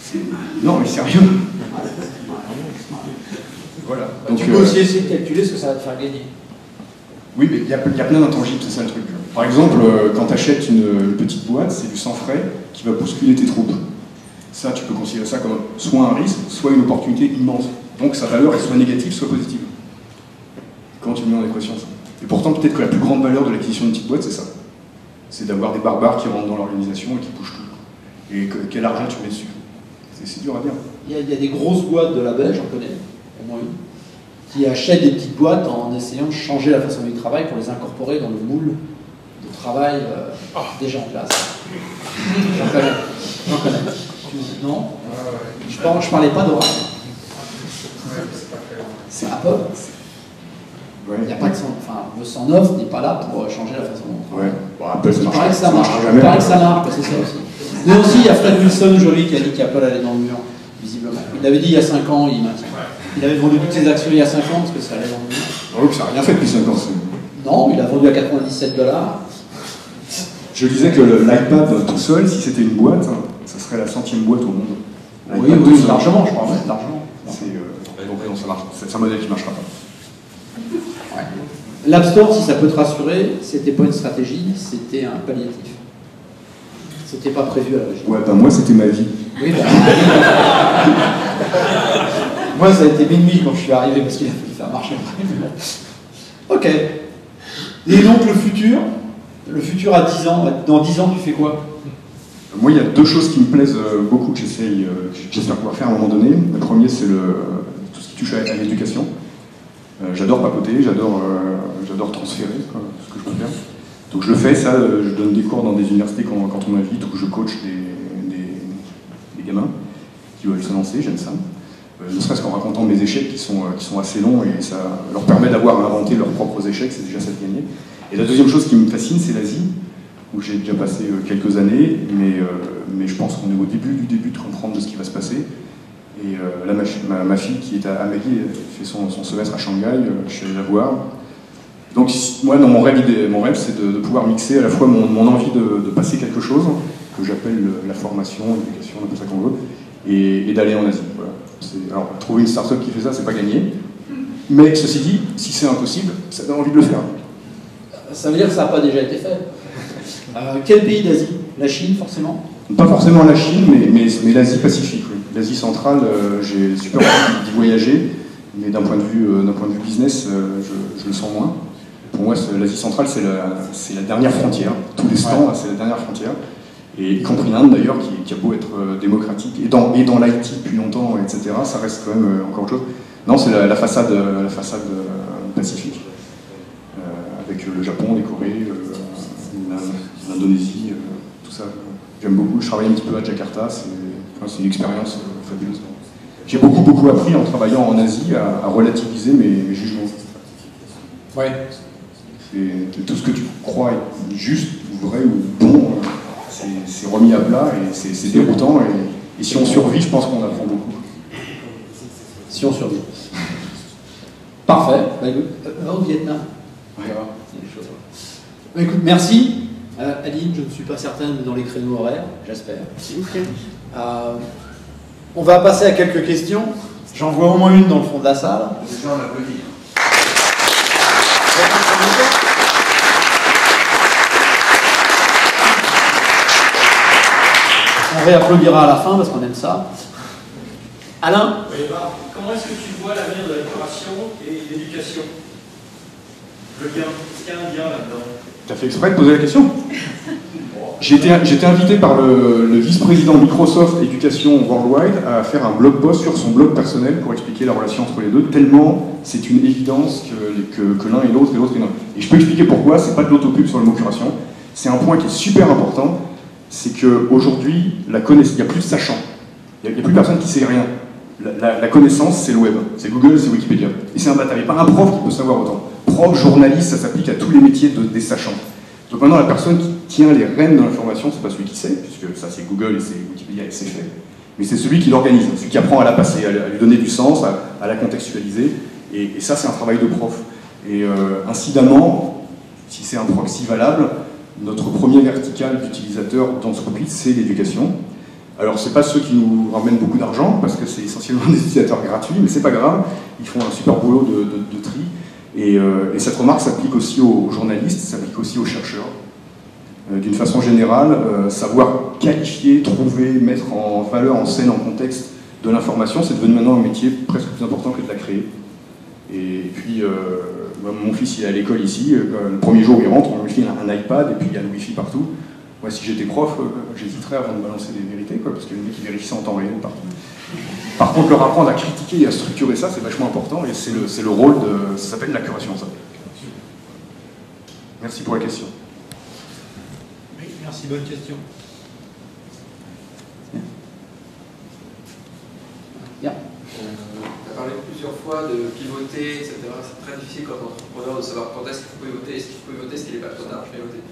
c'est... Non, mais sérieux. Voilà. Donc,
tu peux aussi essayer de calculer ce que ça va te faire gagner.
Oui, mais il y a plein d'intangibles, c'est ça le truc. Par exemple, quand tu achètes une petite boîte, c'est du sans frais qui va bousculer tes troupes. Ça, tu peux considérer ça comme soit un risque, soit une opportunité immense. Donc sa valeur est soit négative, soit positive. Comment tu mets en équation ça? Et pourtant, peut-être que la plus grande valeur de l'acquisition d'une petite boîte, c'est ça. C'est d'avoir des barbares qui rentrent dans l'organisation et qui bougent tout. Et quel argent tu mets dessus? C'est dur à dire.
Il y a des grosses boîtes de la Belge, j'en connais, au moins une, qui achètent des petites boîtes en essayant de changer la façon dont ils travaillent pour les incorporer dans le moule de travail déjà en place. J'en connais. Non, je parlais pas d'Oracle. Apple.
Ouais.
Il n'y a pas de son, enfin, le 109 n'est pas là pour changer la façon dont on
Ouais. Bon, Apple, ça
Il
marche.
paraît que ça marche.
marchera jamais.
Il paraît que ça marche, c'est ça aussi. Mais aussi, il y a Fred Wilson aujourd'hui qui a dit qu'Apple allait dans le mur, visiblement. Il l'avait dit il y a 5 ans, il maintient. Il avait vendu toutes ses actions il y a 5 ans parce que ça allait dans le mur.
Oh, ça n'a rien fait depuis 5 ans.
Non, il a vendu à 97 $.
Je disais que l'iPad tout seul, si c'était une boîte, ça serait la 100e boîte au monde.
Oui,
L'iPad tout
oui,
seul.
largement, je crois, ouais, largement.
Donc non, ça marche. C'est un modèle qui ne marchera pas.
Ouais. L'App Store, si ça peut te rassurer, c'était pas une stratégie, c'était un palliatif. C'était pas prévu à l'origine.
Ouais, bah moi, c'était ma vie.
Oui, bah, moi, ça a été minuit quand je suis arrivé parce qu'il a fallu faire marcher après. Ok. Et donc, le futur à 10 ans, dans 10 ans, tu fais quoi?
Moi, il y a deux choses qui me plaisent beaucoup que j'espère pouvoir faire à un moment donné. Le premier, c'est tout ce qui touche à l'éducation. J'adore papoter, j'adore transférer ce que je peux faire. Donc je le fais, ça, je donne des cours dans des universités quand on m'invite, où je coach des gamins qui veulent se lancer, j'aime ça. Ne serait-ce qu'en racontant mes échecs qui sont assez longs et ça leur permet d'avoir à inventer leurs propres échecs, c'est déjà ça de gagner. Et la deuxième chose qui me fascine, c'est l'Asie, où j'ai déjà passé quelques années, mais je pense qu'on est au début de comprendre de ce qui va se passer. Et là, ma fille qui est à Magui fait son semestre à Shanghai, je suis allé la voir. Donc moi, dans mon rêve, c'est de pouvoir mixer à la fois mon envie de passer quelque chose, que j'appelle la formation, l'éducation, un peu ça qu'on veut, et d'aller en Asie. Voilà. Alors, trouver une start-up qui fait ça, c'est pas gagné. Mais ceci dit, si c'est impossible, ça donne envie de le faire.
Ça veut dire que ça n'a pas déjà été fait. Quel pays d'Asie? La Chine, forcément?
Pas forcément la Chine, mais l'Asie-Pacifique. Oui. L'Asie centrale, j'ai super envie d'y voyager, mais d'un point de vue business, je le sens moins. Pour moi, l'Asie centrale, c'est la dernière frontière. Tous les stands, c'est la dernière frontière. Et y compris l'Inde, d'ailleurs, qui a beau être démocratique, et dans l'IT depuis longtemps, etc., ça reste quand même encore autre chose. Non, c'est la façade pacifique, avec le Japon, les Corées, l'Indonésie, tout ça. J'aime beaucoup. Je travaille un petit peu à Jakarta, c'est une expérience fabuleuse. J'ai beaucoup appris en travaillant en Asie à relativiser mes jugements.
Ouais.
Tout ce que tu crois être juste, ou vrai, ou bon, c'est remis à plat et c'est déroutant. Et si on survit, je pense qu'on apprend beaucoup.
Si on survit. Parfait. Bah, écoute, va au Vietnam.
Ouais.
Bah, écoute, merci. Aline, je ne suis pas certaine dans les créneaux horaires, j'espère.
Ok.
On va passer à quelques questions. J'en vois au moins une dans le fond de la salle.
Les gens l'applaudissent.
On réapplaudira à la fin parce qu'on aime ça. Alain?
Oui, comment est-ce que tu vois l'avenir de la curation et de l'éducation? Le lien, est-ce qu'il y a un lien là-dedans?
Tu as fait exprès de poser la question? J'ai été invité par le vice-président Microsoft Education Worldwide à faire un blog post sur son blog personnel pour expliquer la relation entre les deux, tellement c'est une évidence que l'un et l'autre est l'un. Et je peux expliquer pourquoi, c'est pas de l'autopub sur le mot curation, c'est un point qui est super important, c'est qu'aujourd'hui, il n'y a plus de sachant, il n'y a plus personne qui sait rien. La connaissance, c'est le web, c'est Google, c'est Wikipédia. Et c'est un bâtard, il n'y a pas un prof qui peut savoir autant. Prof, journaliste, ça s'applique à tous les métiers des sachants. Donc maintenant, la personne qui tient les rênes de l'information, c'est pas celui qui sait, puisque ça c'est Google et c'est Wikipédia et c'est fait, mais c'est celui qui l'organise, celui qui apprend à la passer, à lui donner du sens, à la contextualiser, et ça c'est un travail de prof. Et incidemment, si c'est un proxy valable, notre premier vertical d'utilisateurs d'entreprise, c'est l'éducation. Alors c'est pas ceux qui nous ramènent beaucoup d'argent, parce que c'est essentiellement des utilisateurs gratuits, mais c'est pas grave, ils font un super boulot de tri. Et cette remarque s'applique aussi aux journalistes, s'applique aussi aux chercheurs. D'une façon générale, savoir qualifier, trouver, mettre en valeur, en scène, en contexte de l'information, c'est devenu maintenant un métier presque plus important que de la créer. Et puis, mon fils il est à l'école ici, le premier jour il rentre, on lui file un iPad et puis il y a le Wi-Fi partout. Moi, si j'étais prof, j'hésiterais avant de balancer des vérités, parce que le mec il vérifie ça en temps réel partout. Par contre, leur apprendre à critiquer et à structurer ça, c'est vachement important, et c'est le rôle de... Ça s'appelle la curation, ça. Merci pour la question.
Oui, merci, bonne question.
Tu as parlé plusieurs
parfois de pivoter, etc. C'est très difficile quand entrepreneur de savoir quand est-ce qu'il faut pivoter, est-ce qu'il faut pivoter, est-ce qu'il n'est pas trop tard pour pivoter.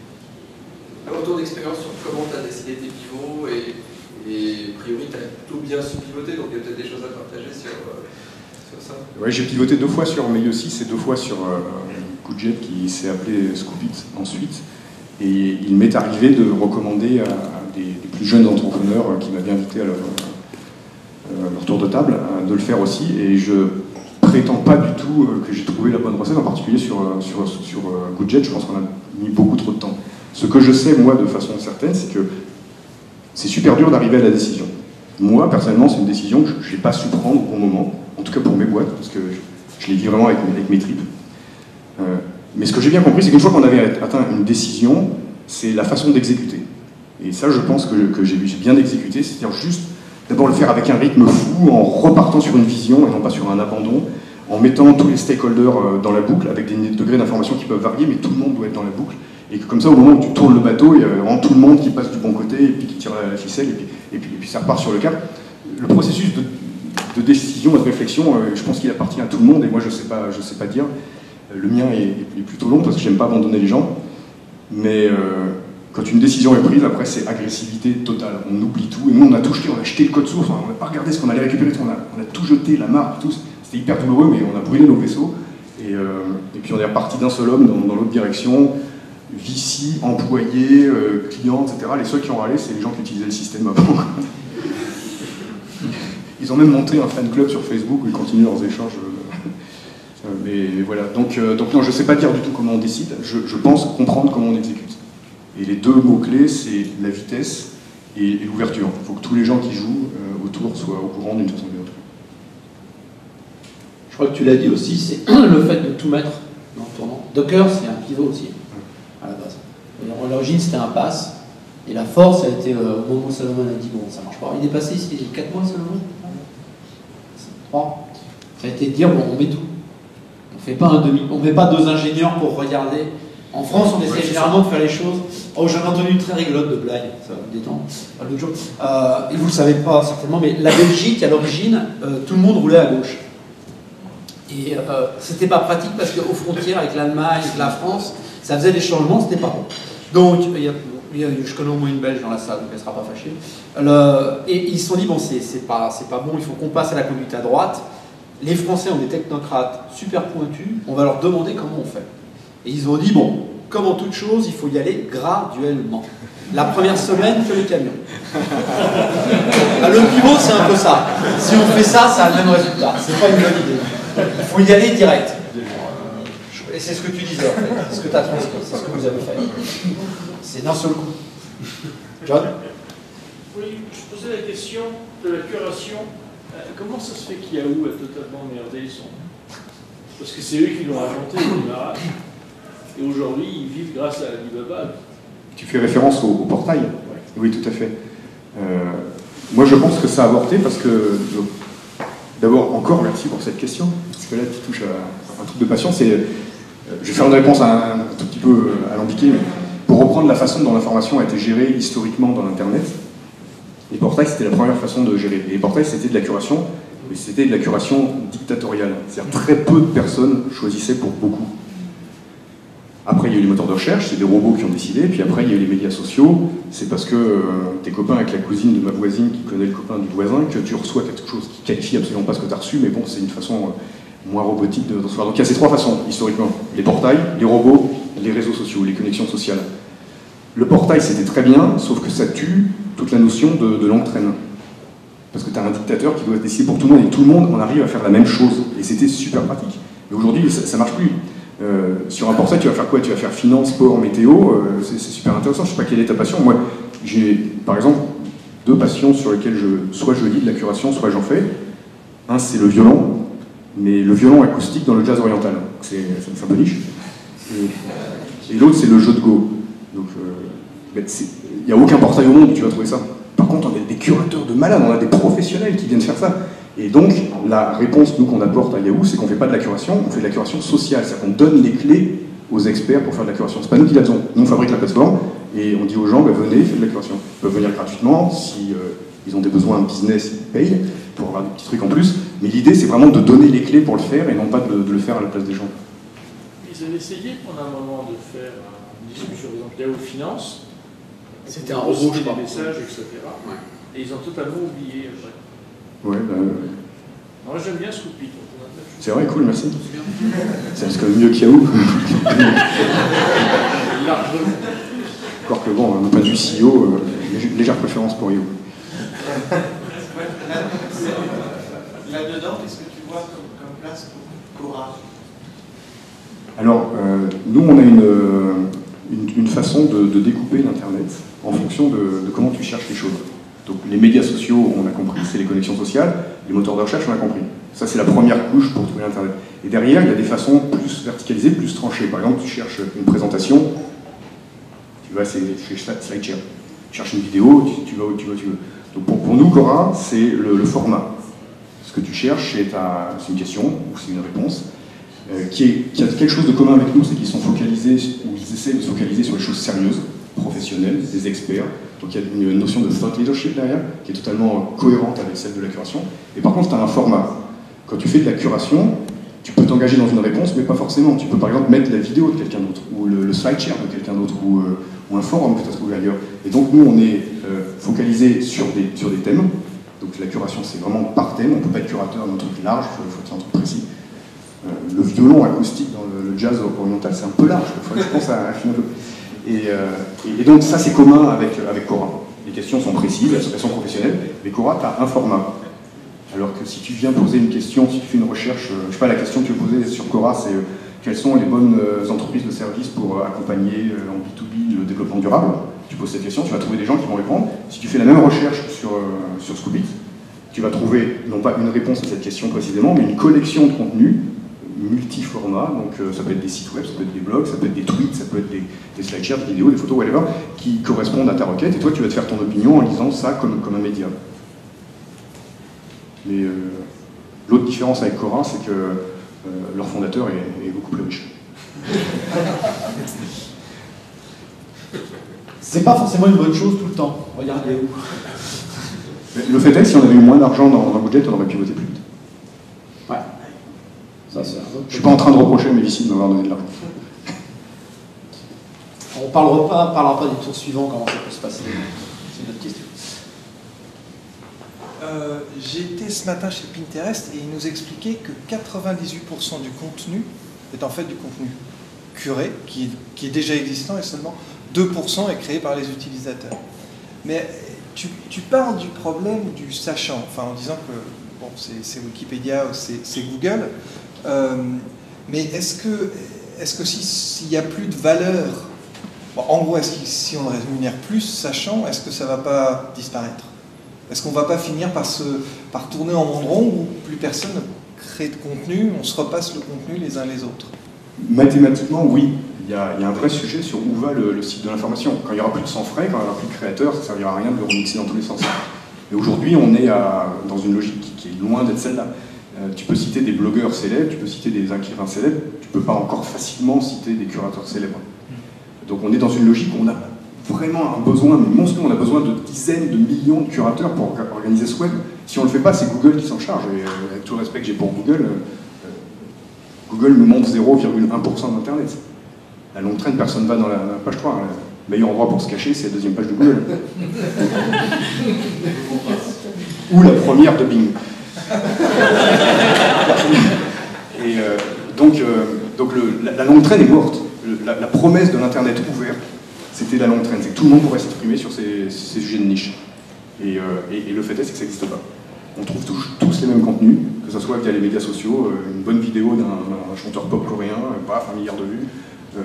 Un retour d'expérience sur comment tu as décidé tes pivots et a priori tu as plutôt bien su pivoter, donc il y a peut-être des choses à partager sur ça.
Ouais, j'ai pivoté 2 fois sur Meiosis et 2 fois sur Goodjet qui s'est appelé Scoopit ensuite. Et il m'est arrivé de recommander à des plus jeunes entrepreneurs qui m'avaient invité à leur tour de table de le faire aussi. Et je prétends pas du tout que j'ai trouvé la bonne recette, en particulier sur Goodjet. Je pense qu'on a mis beaucoup trop de temps. Ce que je sais, moi, de façon certaine, c'est que c'est super dur d'arriver à la décision. Moi, personnellement, c'est une décision que je n'ai pas su prendre au bon moment, en tout cas pour mes boîtes, parce que je l'ai dit vraiment avec mes tripes. Mais ce que j'ai bien compris, c'est qu'une fois qu'on avait atteint une décision, c'est la façon d'exécuter. Et ça, je pense que j'ai bien exécuté, c'est-à-dire juste d'abord le faire avec un rythme fou, en repartant sur une vision et non pas sur un abandon, en mettant tous les stakeholders dans la boucle, avec des degrés d'information qui peuvent varier, mais tout le monde doit être dans la boucle. Et que comme ça, au moment où tu tournes le bateau, il y a vraiment tout le monde qui passe du bon côté, et puis qui tire la ficelle, et puis ça repart sur le cap. Le processus de décision et de réflexion, je pense qu'il appartient à tout le monde, et moi je sais pas dire. Le mien est plutôt long parce que j'aime pas abandonner les gens, mais quand une décision est prise, après c'est agressivité totale. On oublie tout, et nous on a tout jeté, on a jeté le code source, on n'a pas regardé ce qu'on allait récupérer, on a tout jeté, la marque, tout. C'était hyper douloureux, mais on a brûlé nos vaisseaux, et puis on est reparti d'un seul homme dans l'autre direction. VC, employés, clients, etc. Les seuls qui ont râlé, c'est les gens qui utilisaient le système avant. Ils ont même monté un fan club sur Facebook où ils continuent leurs échanges. Mais voilà, donc non, je ne sais pas dire du tout comment on décide, je pense comprendre comment on exécute. Et les 2 mots-clés, c'est la vitesse et l'ouverture. Il faut que tous les gens qui jouent autour soient au courant d'une façon ou d'une autre.
Je crois que tu l'as dit aussi, c'est le fait de tout mettre dans le tournant. Docker, c'est un pivot aussi, à la base. À l'origine, c'était un pass. Et la force, ça a été au moment où Salomon a dit bon, ça marche pas. Il est passé ici, il y a 4 mois, Salomon 3. Ça a été de dire bon, on met tout. On ne met pas 2 ingénieurs pour regarder. En France, on essaie généralement de faire les choses. Oh, j'en ai entendu une très rigolote de blague, ça va me détendre. L'autre jour. Et vous ne le savez pas certainement, mais la Belgique, à l'origine, tout le monde roulait à gauche. Et c'était pas pratique parce qu'aux frontières avec l'Allemagne, la France, ça faisait des changements, c'était pas bon. Donc, je connais au moins une Belge dans la salle, donc elle ne sera pas fâchée. Et ils se sont dit, bon, c'est pas bon, il faut qu'on passe à la conduite à droite. Les Français ont des technocrates super pointus, on va leur demander comment on fait. Et ils ont dit, bon, comme en toute chose, il faut y aller graduellement. La première semaine, que les camions. Le pivot, c'est un peu ça. Si on fait ça, ça a le même résultat. C'est pas une bonne idée. Il faut y aller direct. Et c'est ce que tu disais, en fait. C'est ce que tu as transcrit, c'est ce que vous avez fait. C'est d'un seul coup. John ?
Oui, je posais la question de la curation. Comment ça se fait qu'Yahoo a totalement merdé son... Parce que c'est eux qui l'ont inventé au démarrage. Et aujourd'hui, ils vivent grâce à Alibaba.
Tu fais référence au portail ? Oui, tout à fait. Moi, je pense que ça a avorté parce que... D'abord, encore merci pour cette question, parce que là, tu touches à un truc de passion. Je vais faire une réponse un tout petit peu alambiquée, mais pour reprendre la façon dont l'information a été gérée historiquement dans l'Internet, les portails, c'était la première façon de gérer. Et les portails, c'était de la curation, mais c'était de la curation dictatoriale. C'est-à-dire très peu de personnes choisissaient pour beaucoup. Après, il y a eu les moteurs de recherche, c'est des robots qui ont décidé, puis après, il y a eu les médias sociaux, c'est parce que t'es copain avec la cousine de ma voisine qui connaît le copain du voisin, que tu reçois quelque chose qui qualifie absolument pas ce que tu as reçu, mais bon, c'est une façon moins robotique de recevoir. Donc il y a ces 3 façons, historiquement. Les portails, les robots, les réseaux sociaux, les connexions sociales. Le portail, c'était très bien, sauf que ça tue toute la notion de longue traîne. Parce que tu as un dictateur qui doit décider pour tout le monde, et tout le monde, on arrive à faire la même chose. Et c'était super pratique. Mais aujourd'hui, ça marche plus. Sur un portail, tu vas faire quoi? Tu vas faire finance, sport, météo, c'est super intéressant. Je sais pas quelle est ta passion. Moi, j'ai, par exemple, 2 passions sur lesquelles soit je lis de la curation, soit j'en fais. Un, c'est le violon, mais le violon acoustique dans le jazz oriental. C'est un peu niche. Et l'autre, c'est le jeu de Go. Donc, il n'y a aucun portail au monde où tu vas trouver ça. Par contre, on a des curateurs de malades, on a des professionnels qui viennent faire ça. Et donc, la réponse, nous, qu'on apporte à Yahoo, c'est qu'on ne fait pas de la curation, on fait de la curation sociale. C'est-à-dire qu'on donne les clés aux experts pour faire de la curation. C'est pas nous qui la faisons. Nous, on fabrique la plateforme et on dit aux gens, venez, faites de la curation. Ils peuvent venir gratuitement, si ils ont des besoins business, ils payent. pour avoir des petits trucs en plus. Mais l'idée, c'est vraiment de donner les clés pour le faire et non pas de le faire à la place des gens.
Ils avaient essayé pendant un moment de faire une discussion, par exemple, Yahoo Finance.
C'était un robot, je crois.
Des messages, etc.
Ouais.
Et ils ont totalement oublié après.
Ouais,
Moi, j'aime bien Scoopy.
c'est vrai, cool, merci. C'est quand même mieux qu'Yahoo.
Largement.
Encore que bon, d'un point de vue CEO, légère préférence pour Yahoo.
Là-dedans, qu'est-ce que tu vois comme place pour Quora?
Alors, nous, on a une façon de découper l'Internet en fonction de comment tu cherches les choses. Donc, les médias sociaux, on a compris, c'est les connexions sociales. Les moteurs de recherche, on a compris. Ça, c'est la première couche pour trouver l'Internet. Et derrière, il y a des façons plus verticalisées, plus tranchées. Par exemple, tu cherches une présentation, tu vas chez SlideShare. Tu cherches une vidéo, tu vas où tu veux. Donc, pour nous, Quora, c'est le format. Ce que tu cherches, c'est une question ou c'est une réponse. Qui a quelque chose de commun avec nous, c'est qu'ils sont focalisés, ou ils essaient de se focaliser sur les choses sérieuses, professionnelles, des experts. Donc il y a une notion de thought leadership derrière, qui est totalement cohérente avec celle de la curation. Et par contre, tu as un format. Quand tu fais de la curation, tu peux t'engager dans une réponse, mais pas forcément. Tu peux par exemple mettre la vidéo de quelqu'un d'autre, ou le slideshare de quelqu'un d'autre, ou un forum que tu as trouvé ailleurs. Et donc nous, on est focalisé sur des thèmes. Donc la curation, c'est vraiment par thème. On ne peut pas être curateur d'un truc large, il faut être un truc précis. Le violon acoustique dans le jazz oriental, c'est un peu large, il faudrait que je pense à affiner un peu. Et donc ça, c'est commun avec Quora. Les questions sont précises, elles sont professionnelles, mais Quora, tu as un format. Alors que si tu viens poser une question, si tu fais une recherche, je ne sais pas, la question que tu veux poser sur Quora, c'est quelles sont les bonnes entreprises de services pour accompagner en B2B le développement durable. Tu poses cette question, tu vas trouver des gens qui vont répondre. Si tu fais la même recherche sur Scoopit, tu vas trouver non pas une réponse à cette question précisément, mais une collection de contenus multi-formats, donc ça peut être des sites web, ça peut être des blogs, ça peut être des tweets, ça peut être des slideshares, des vidéos, des photos, whatever, qui correspondent à ta requête, et toi tu vas te faire ton opinion en lisant ça comme un média. Mais l'autre différence avec Quora, c'est que leur fondateur est beaucoup plus riche.
C'est pas forcément une bonne chose tout le temps. Regardez où.
Le fait est, si on avait eu moins d'argent dans le budget, on aurait pu voter plus vite.
Ouais. Ça, c'est un autre.
Je suis pas en train de reprocher à mes VC de m'avoir donné de l'argent.
On parlera pas du tour suivant, comment ça peut se passer. C'est une autre question.
J'étais ce matin chez Pinterest et ils nous expliquaient que 98% du contenu est en fait du contenu curé, qui est déjà existant, et seulement 2% est créé par les utilisateurs. Mais tu parles du problème du sachant, enfin en disant que bon, c'est Wikipédia ou c'est Google, mais est-ce que s'il n'y a plus de valeur, bon, en gros, est-ce que si on rémunère plus sachant, est-ce que ça ne va pas disparaître? Est-ce qu'on ne va pas finir par tourner en monde rond où plus personne ne crée de contenu, on se repasse le contenu les uns les autres?
Mathématiquement, oui. Il y a un vrai sujet sur où va le site de l'information. Quand il n'y aura plus de sans frais, quand il n'y aura plus de créateurs, ça ne servira à rien de le remixer dans tous les sens. Et aujourd'hui, on est dans une logique qui est loin d'être celle-là. Tu peux citer des blogueurs célèbres, tu peux citer des écrivains célèbres, tu ne peux pas encore facilement citer des curateurs célèbres. Donc on est dans une logique où on a vraiment un besoin, mais monstrueux, on a besoin de dizaines de millions de curateurs pour organiser ce web. Si on ne le fait pas, c'est Google qui s'en charge. Et avec tout le respect que j'ai pour Google, Google me montre 0,1% d'Internet. La longue traîne, personne ne va dans la page 3. Le meilleur endroit pour se cacher, c'est la deuxième page de Google. Ou la première de Bing. Et donc la longue traîne est morte. La promesse de l'Internet ouvert, c'était la longue traîne. C'est que tout le monde pourrait s'exprimer sur ces sujets de niche. Et le fait est, c'est que ça n'existe pas. On trouve tous les mêmes contenus, que ce soit via les médias sociaux, une bonne vidéo d'un chanteur pop coréen, paf, 1 milliard de vues.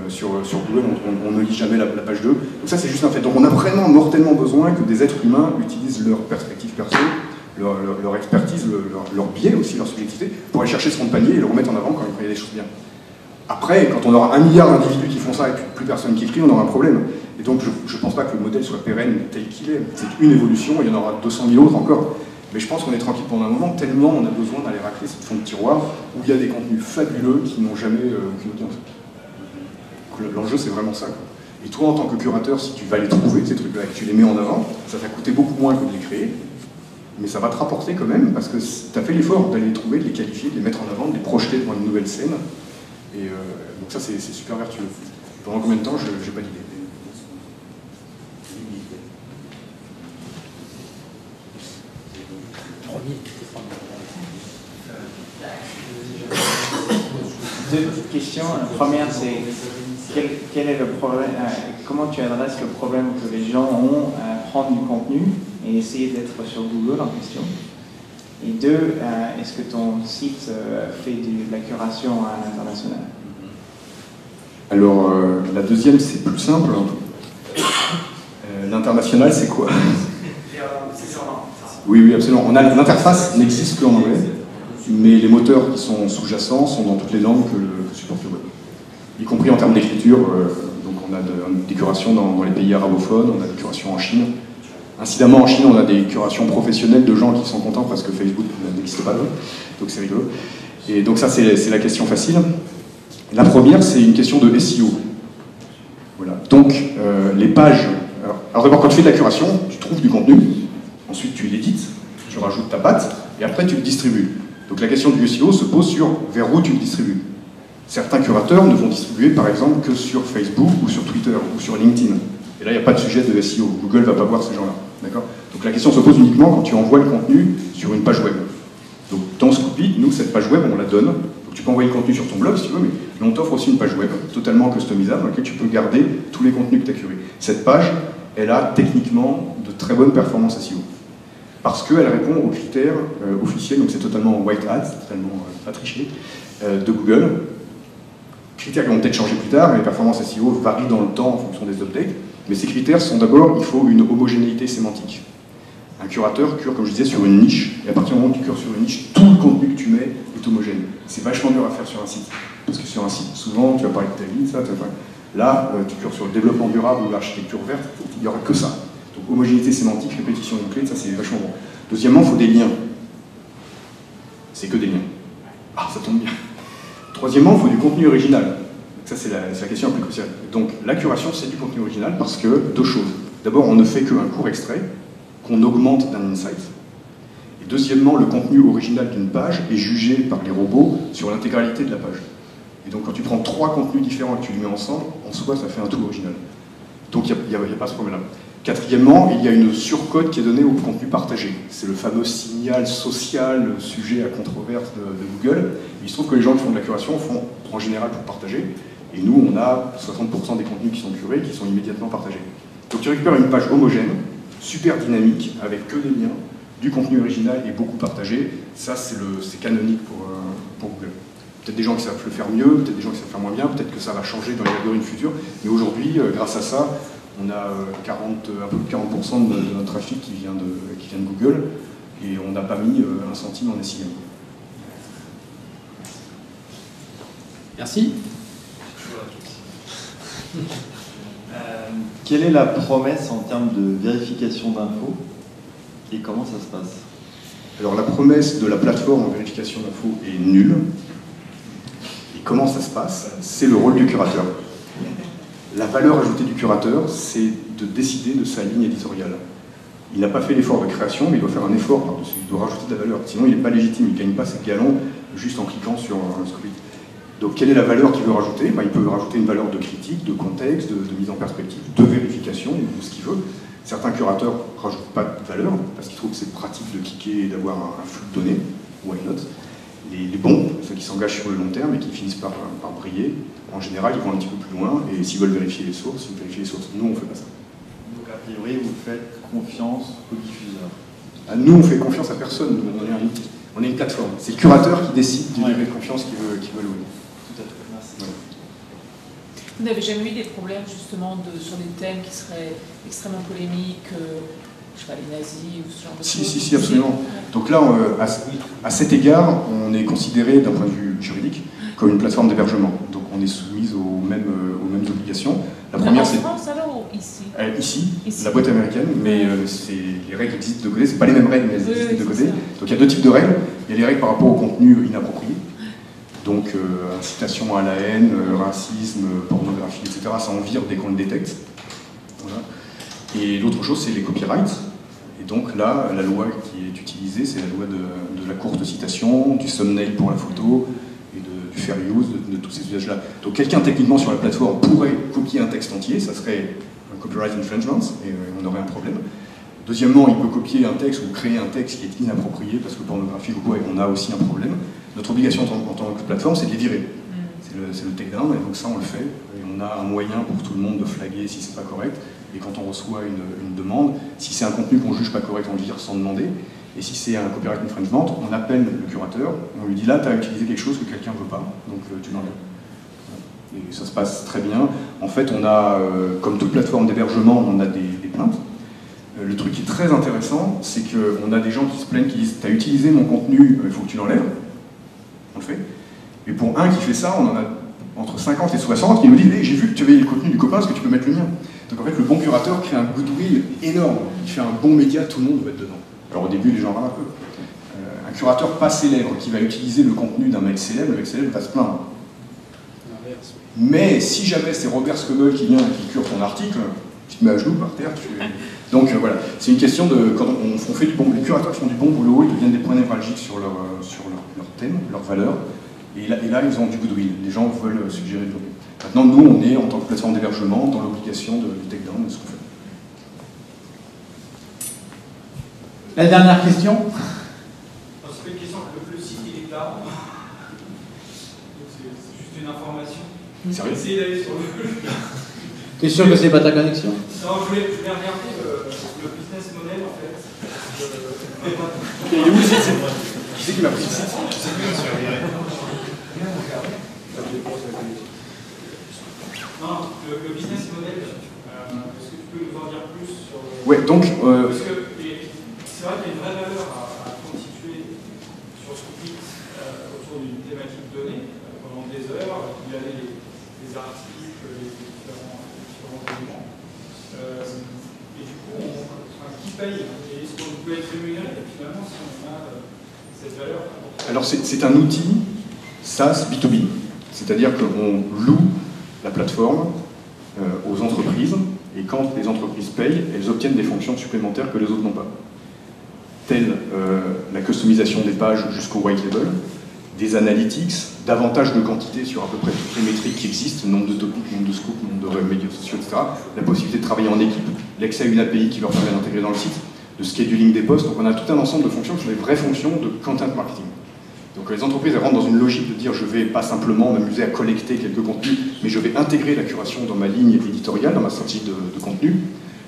Sur Google, on ne lit jamais la page 2. Donc ça, c'est juste un fait. Donc on a vraiment mortellement besoin que des êtres humains utilisent leur perspective perso, leur expertise, leur biais aussi, leur subjectivité, pour aller chercher son panier et le remettre en avant quand il y a des choses bien. Après, quand on aura 1 milliard d'individus qui font ça et plus personne qui écrit, on aura un problème. Et donc je ne pense pas que le modèle soit pérenne tel qu'il est. C'est une évolution, il y en aura 200 000 autres encore. Mais je pense qu'on est tranquille pendant un moment, tellement on a besoin d'aller racler cette fond de tiroir où il y a des contenus fabuleux qui n'ont jamais aucune audience. L'enjeu, c'est vraiment ça. Et toi, en tant que curateur, si tu vas les trouver, ces trucs-là, et que tu les mets en avant, ça t'a coûté beaucoup moins que de les créer. mais ça va te rapporter quand même, parce que tu as fait l'effort d'aller les trouver, de les qualifier, de les mettre en avant, de les projeter devant une nouvelle scène. Et donc ça, c'est super vertueux. Pendant combien de temps, je n'ai pas d'idée.
Deux petites questions. La première, c'est quel est le problème, comment tu adresses le problème que les gens ont à prendre du contenu et essayer d'être sur Google en question. Et deux, est-ce que ton site fait de la curation à l'international?
Alors, la deuxième, c'est plus simple. L'international, c'est quoi? Oui, absolument. L'interface n'existe qu'en anglais, mais les moteurs qui sont sous-jacents sont dans toutes les langues que supporte le web. Y compris en termes d'écriture, donc on a des curations dans les pays arabophones, on a des curations en Chine. Incidemment, en Chine, on a des curations professionnelles de gens qui sont contents parce que Facebook n'existe pas, donc c'est rigolo. Et donc ça, c'est la question facile. La première, c'est une question de SEO. Voilà. Donc, les pages... Alors d'abord, quand tu fais de la curation, tu trouves du contenu, ensuite tu l'édites, tu rajoutes ta patte, et après tu le distribues. Donc la question du SEO se pose sur vers où tu le distribues. Certains curateurs ne vont distribuer par exemple que sur Facebook ou sur Twitter ou sur LinkedIn. Et là, il n'y a pas de sujet de SEO. Google ne va pas voir ces gens-là. D'accord ? Donc la question se pose uniquement quand tu envoies le contenu sur une page web. Donc dans Scoopy, nous, cette page web, on la donne. Donc tu peux envoyer le contenu sur ton blog si tu veux, mais on t'offre aussi une page web totalement customisable dans laquelle tu peux garder tous les contenus que tu as curés. Cette page, elle a techniquement de très bonnes performances SEO. Parce qu'elle répond aux critères officiels, donc c'est totalement white hat, totalement pas triché, de Google. Critères qui vont peut-être changer plus tard, et les performances SEO varient dans le temps en fonction des updates. Mais ces critères sont d'abord, il faut une homogénéité sémantique. Un curateur cure, comme je disais, sur une niche, et à partir du moment où tu cures sur une niche, tout le contenu que tu mets est homogène. C'est vachement dur à faire sur un site. Parce que sur un site, souvent, tu vas parler de ta vie, ça, là, tu cures sur le développement durable ou l'architecture verte, il n'y aura que ça. Donc homogénéité sémantique, répétition de clés, ça c'est vachement bon. Deuxièmement, il faut des liens. C'est que des liens. Ah, ça tombe bien. Troisièmement, il faut du contenu original. Donc ça, c'est la question la plus cruciale. Donc, la curation, c'est du contenu original parce que deux choses. D'abord, on ne fait qu'un court extrait qu'on augmente d'un insight. Et deuxièmement, le contenu original d'une page est jugé par les robots sur l'intégralité de la page. Et donc, quand tu prends trois contenus différents et que tu les mets ensemble, en soi, ça fait un tout original. Donc, il n'y a pas ce problème-là. Quatrièmement, il y a une surcote qui est donnée au contenu partagé. C'est le fameux signal social, sujet à controverse de Google. Il se trouve que les gens qui font de la curation font en général pour partager. Et nous, on a 60% des contenus qui sont curés, qui sont immédiatement partagés. Donc tu récupères une page homogène, super dynamique, avec que des liens, du contenu original et beaucoup partagé. Ça, c'est canonique pour Google. Peut-être des gens qui savent le faire mieux, peut-être des gens qui savent le faire moins bien, peut-être que ça va changer dans les algorithmes futurs. Mais aujourd'hui, grâce à ça, on a un peu plus de 40% de notre trafic qui vient de Google, et on n'a pas mis un centime en SEO.
Merci.
Quelle est la promesse en termes de vérification d'infos et comment ça se passe?
Alors la promesse de la plateforme en vérification d'infos est nulle. Et comment ça se passe? C'est le rôle du curateur. La valeur ajoutée du curateur, c'est de décider de sa ligne éditoriale. Il n'a pas fait l'effort de création, mais il doit faire un effort par-dessus. Il doit rajouter de la valeur. Sinon, il n'est pas légitime. Il ne gagne pas ses galons juste en cliquant sur un script. Donc, quelle est la valeur qu'il veut rajouter? Il peut rajouter une valeur de critique, de contexte, de mise en perspective, de vérification, ou ce qu'il veut. Certains curateurs ne rajoutent pas de valeur parce qu'ils trouvent que c'est pratique de cliquer et d'avoir un flux de données. Why not? Les bons, ceux qui s'engagent sur le long terme et qui finissent par briller, en général, ils vont un petit peu plus loin et s'ils veulent vérifier les sources, ils vérifient les sources. Nous, on ne fait pas ça.
Donc, a priori, vous faites confiance aux diffuseurs?
Nous, on fait confiance à personne. On est une plateforme. C'est le curateur qui décide du degré de confiance qu'il veut louer.
Tout à fait. Merci.
Ouais.
Vous n'avez jamais eu des problèmes justement sur des thèmes qui seraient extrêmement polémiques, je sais pas, les nazis ou ce genre de choses?
Si, absolument. Donc là, à cet égard, on est considéré d'un point de vue juridique comme une plateforme d'hébergement. Donc on est soumise aux mêmes obligations. La première, c'est...
En France alors ou ici?
Ici, la boîte américaine, mais les règles existent de côté. C'est pas les mêmes règles, mais elles existent de côté. Donc il y a deux types de règles. Il y a les règles par rapport au contenu inapproprié. Donc incitation à la haine, racisme, pornographie, etc. Ça en vire dès qu'on le détecte. Voilà. Et l'autre chose, c'est les copyrights. Et Et donc là, la loi qui est utilisée, c'est la loi de la courte citation, du thumbnail pour la photo, et du fair use, de tous ces usages-là. Donc quelqu'un techniquement sur la plateforme pourrait copier un texte entier, ça serait un copyright infringement, et on aurait un problème. Deuxièmement, il peut copier un texte ou créer un texte qui est inapproprié, parce que pornographique ou quoi, et on a aussi un problème. Notre obligation en tant que plateforme, c'est de les virer. C'est le takedown, et donc ça on le fait, et on a un moyen pour tout le monde de flaguer si c'est pas correct, et quand on reçoit une demande, si c'est un contenu qu'on juge pas correct, on le vire sans demander, et si c'est un copyright infringement, on appelle le curateur, on lui dit là, tu as utilisé quelque chose que quelqu'un veut pas, donc tu l'enlèves. Et ça se passe très bien. En fait, on a, comme toute plateforme d'hébergement, on a des plaintes. Le truc qui est très intéressant, c'est qu'on a des gens qui se plaignent, qui disent « tu as utilisé mon contenu, il faut que tu l'enlèves ». On le fait. Et pour un qui fait ça, on en a entre 50 et 60 qui nous disent hey, « j'ai vu que tu avais le contenu du copain, est-ce que tu peux mettre le mien ?» Donc en fait, le bon curateur crée un goodwill énorme. Il fait un bon média, tout le monde doit être dedans. Alors au début, les gens râlent un peu. Un curateur pas célèbre qui va utiliser le contenu d'un mec célèbre, le mec célèbre va se plaindre. Mais si jamais c'est Robert Scoble qui vient et qui cure ton article, tu te mets à genoux par terre. Donc voilà, c'est une question de... Quand on fait du bon... Les curateurs qui font du bon boulot, ils deviennent des points névralgiques sur leur thème, leur valeur. Et là, ils ont du goodwill. Les gens veulent suggérer du goodwill. Maintenant, nous, on est, en tant que plateforme d'hébergement, dans l'obligation du takedown de ce qu'on fait.
La dernière question.
C'est une question que le site il est down. C'est juste une information.
Sérieux ?
Essayez d'aller sur le...
T'es sûr que c'est pas ta connexion?
Non, je voulais regarder le business model en fait.
Il est où le site? Qui c'est qui m'a pris le site?
Non, le business model, est-ce que tu peux nous en dire plus sur le...
Ouais, donc...
Parce que c'est vrai qu'il y a une vraie valeur à constituer sur ce site autour d'une thématique donnée pendant des heures, il y a les articles, les différents éléments. Et du coup, qui paye? Et est-ce qu'on peut être rémunéré finalement si on a cette valeur?
Alors c'est un outil SaaS B2B, c'est-à-dire qu'on loue la plateforme aux entreprises, et quand les entreprises payent, elles obtiennent des fonctions supplémentaires que les autres n'ont pas. Telles la customisation des pages jusqu'au white label, des analytics, davantage de quantité sur à peu près toutes les métriques qui existent, nombre de topics, nombre de scoops, nombre de médias sociaux, etc. La possibilité de travailler en équipe, l'accès à une API qui leur permet d'intégrer dans le site, le scheduling des posts. Donc on a tout un ensemble de fonctions qui sont des vraies fonctions de content marketing. Donc les entreprises elles rentrent dans une logique de dire je vais pas simplement m'amuser à collecter quelques contenus, mais je vais intégrer la curation dans ma ligne éditoriale, dans ma stratégie de contenu.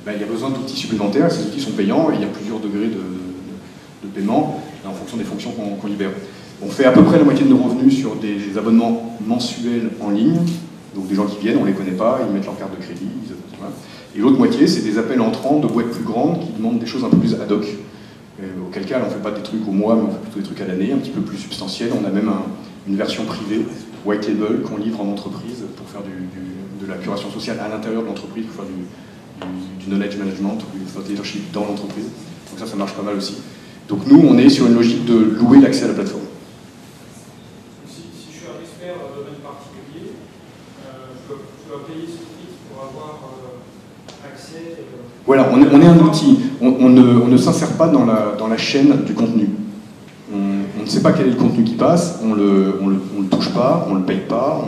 Ben, il y a besoin d'outils supplémentaires, ces outils sont payants et il y a plusieurs degrés de paiement en fonction des fonctions qu'on libère. On fait à peu près la moitié de nos revenus sur des abonnements mensuels en ligne, donc des gens qui viennent, on ne les connaît pas, ils mettent leur carte de crédit, voilà. Et l'autre moitié, c'est des appels entrants de boîtes plus grandes qui demandent des choses un peu plus ad hoc. Auquel cas, on ne fait pas des trucs au mois, mais on fait plutôt des trucs à l'année, un petit peu plus substantiels. On a même une version privée, white label, qu'on livre en entreprise pour faire de la curation sociale à l'intérieur de l'entreprise, pour faire du knowledge management ou du thought leadership dans l'entreprise. Donc ça marche pas mal aussi. Donc nous, on est sur une logique de louer l'accès à la plateforme.
Si je suis un expert dans un domaine particulier, je dois payer ce prix pour avoir accès...
Voilà, on est un outil. On ne s'insère pas dans la chaîne du contenu. On ne sait pas quel est le contenu qui passe, on le touche pas, on le paye pas,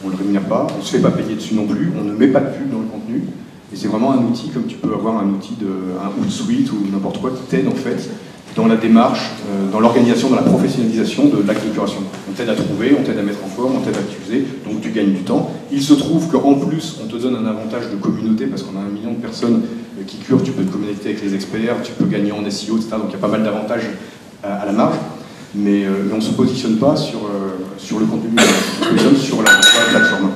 on le rémunère pas, on ne se fait pas payer dessus non plus, on ne met pas de pub dans le contenu. Et c'est vraiment un outil comme tu peux avoir un outil un Hootsuite ou n'importe quoi qui t'aide en fait dans la démarche, dans l'organisation, dans la professionnalisation de l'acte de curation. On t'aide à trouver, on t'aide à mettre en forme, on t'aide à utiliser, donc tu gagnes du temps. Il se trouve qu'en plus, on te donne un avantage de communauté parce qu'on a 1 million de personnes qui curent, tu peux te communiquer avec les experts, tu peux gagner en SEO, etc. Donc il y a pas mal d'avantages à la marge, mais on ne se positionne pas sur le contenu, on se positionne sur la plateforme.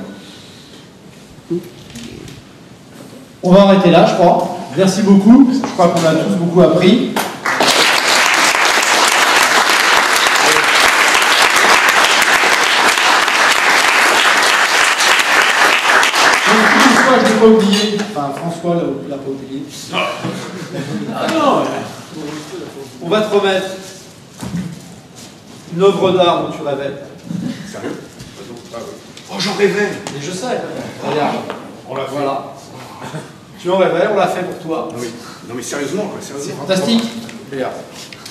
On va arrêter là, je crois. Merci beaucoup. Je crois qu'on a tous beaucoup appris. François, je ne l'ai pas oublié. Enfin, François l'a pas oublié. Ah non. On va te remettre une œuvre d'art dont tu rêvais.
Sérieux? Oh, j'en rêvais.
Et je sais. Regarde.
On l'a fait.
Voilà. Tu en rêvais, on l'a fait pour toi.
Non mais sérieusement, quoi, sérieusement.
C'est fantastique.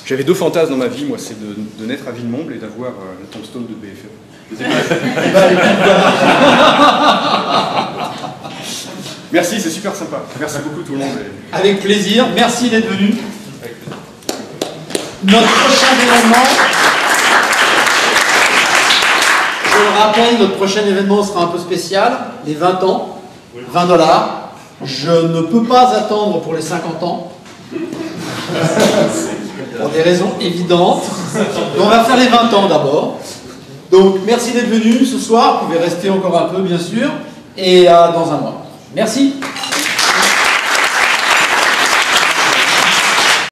J'avais 2 fantasmes dans ma vie, moi, c'est de naître à Villemomble et d'avoir la tombstone de BFM. Merci, c'est super sympa. Merci beaucoup tout le monde.
Avec plaisir, merci d'être venu. Notre prochain événement, je le rappelle, notre prochain événement sera un peu spécial, les 20 ans, $20. Je ne peux pas attendre pour les 50 ans, pour des raisons évidentes. Donc on va faire les 20 ans d'abord. Donc merci d'être venu ce soir, vous pouvez rester encore un peu bien sûr, et dans un mois. Merci.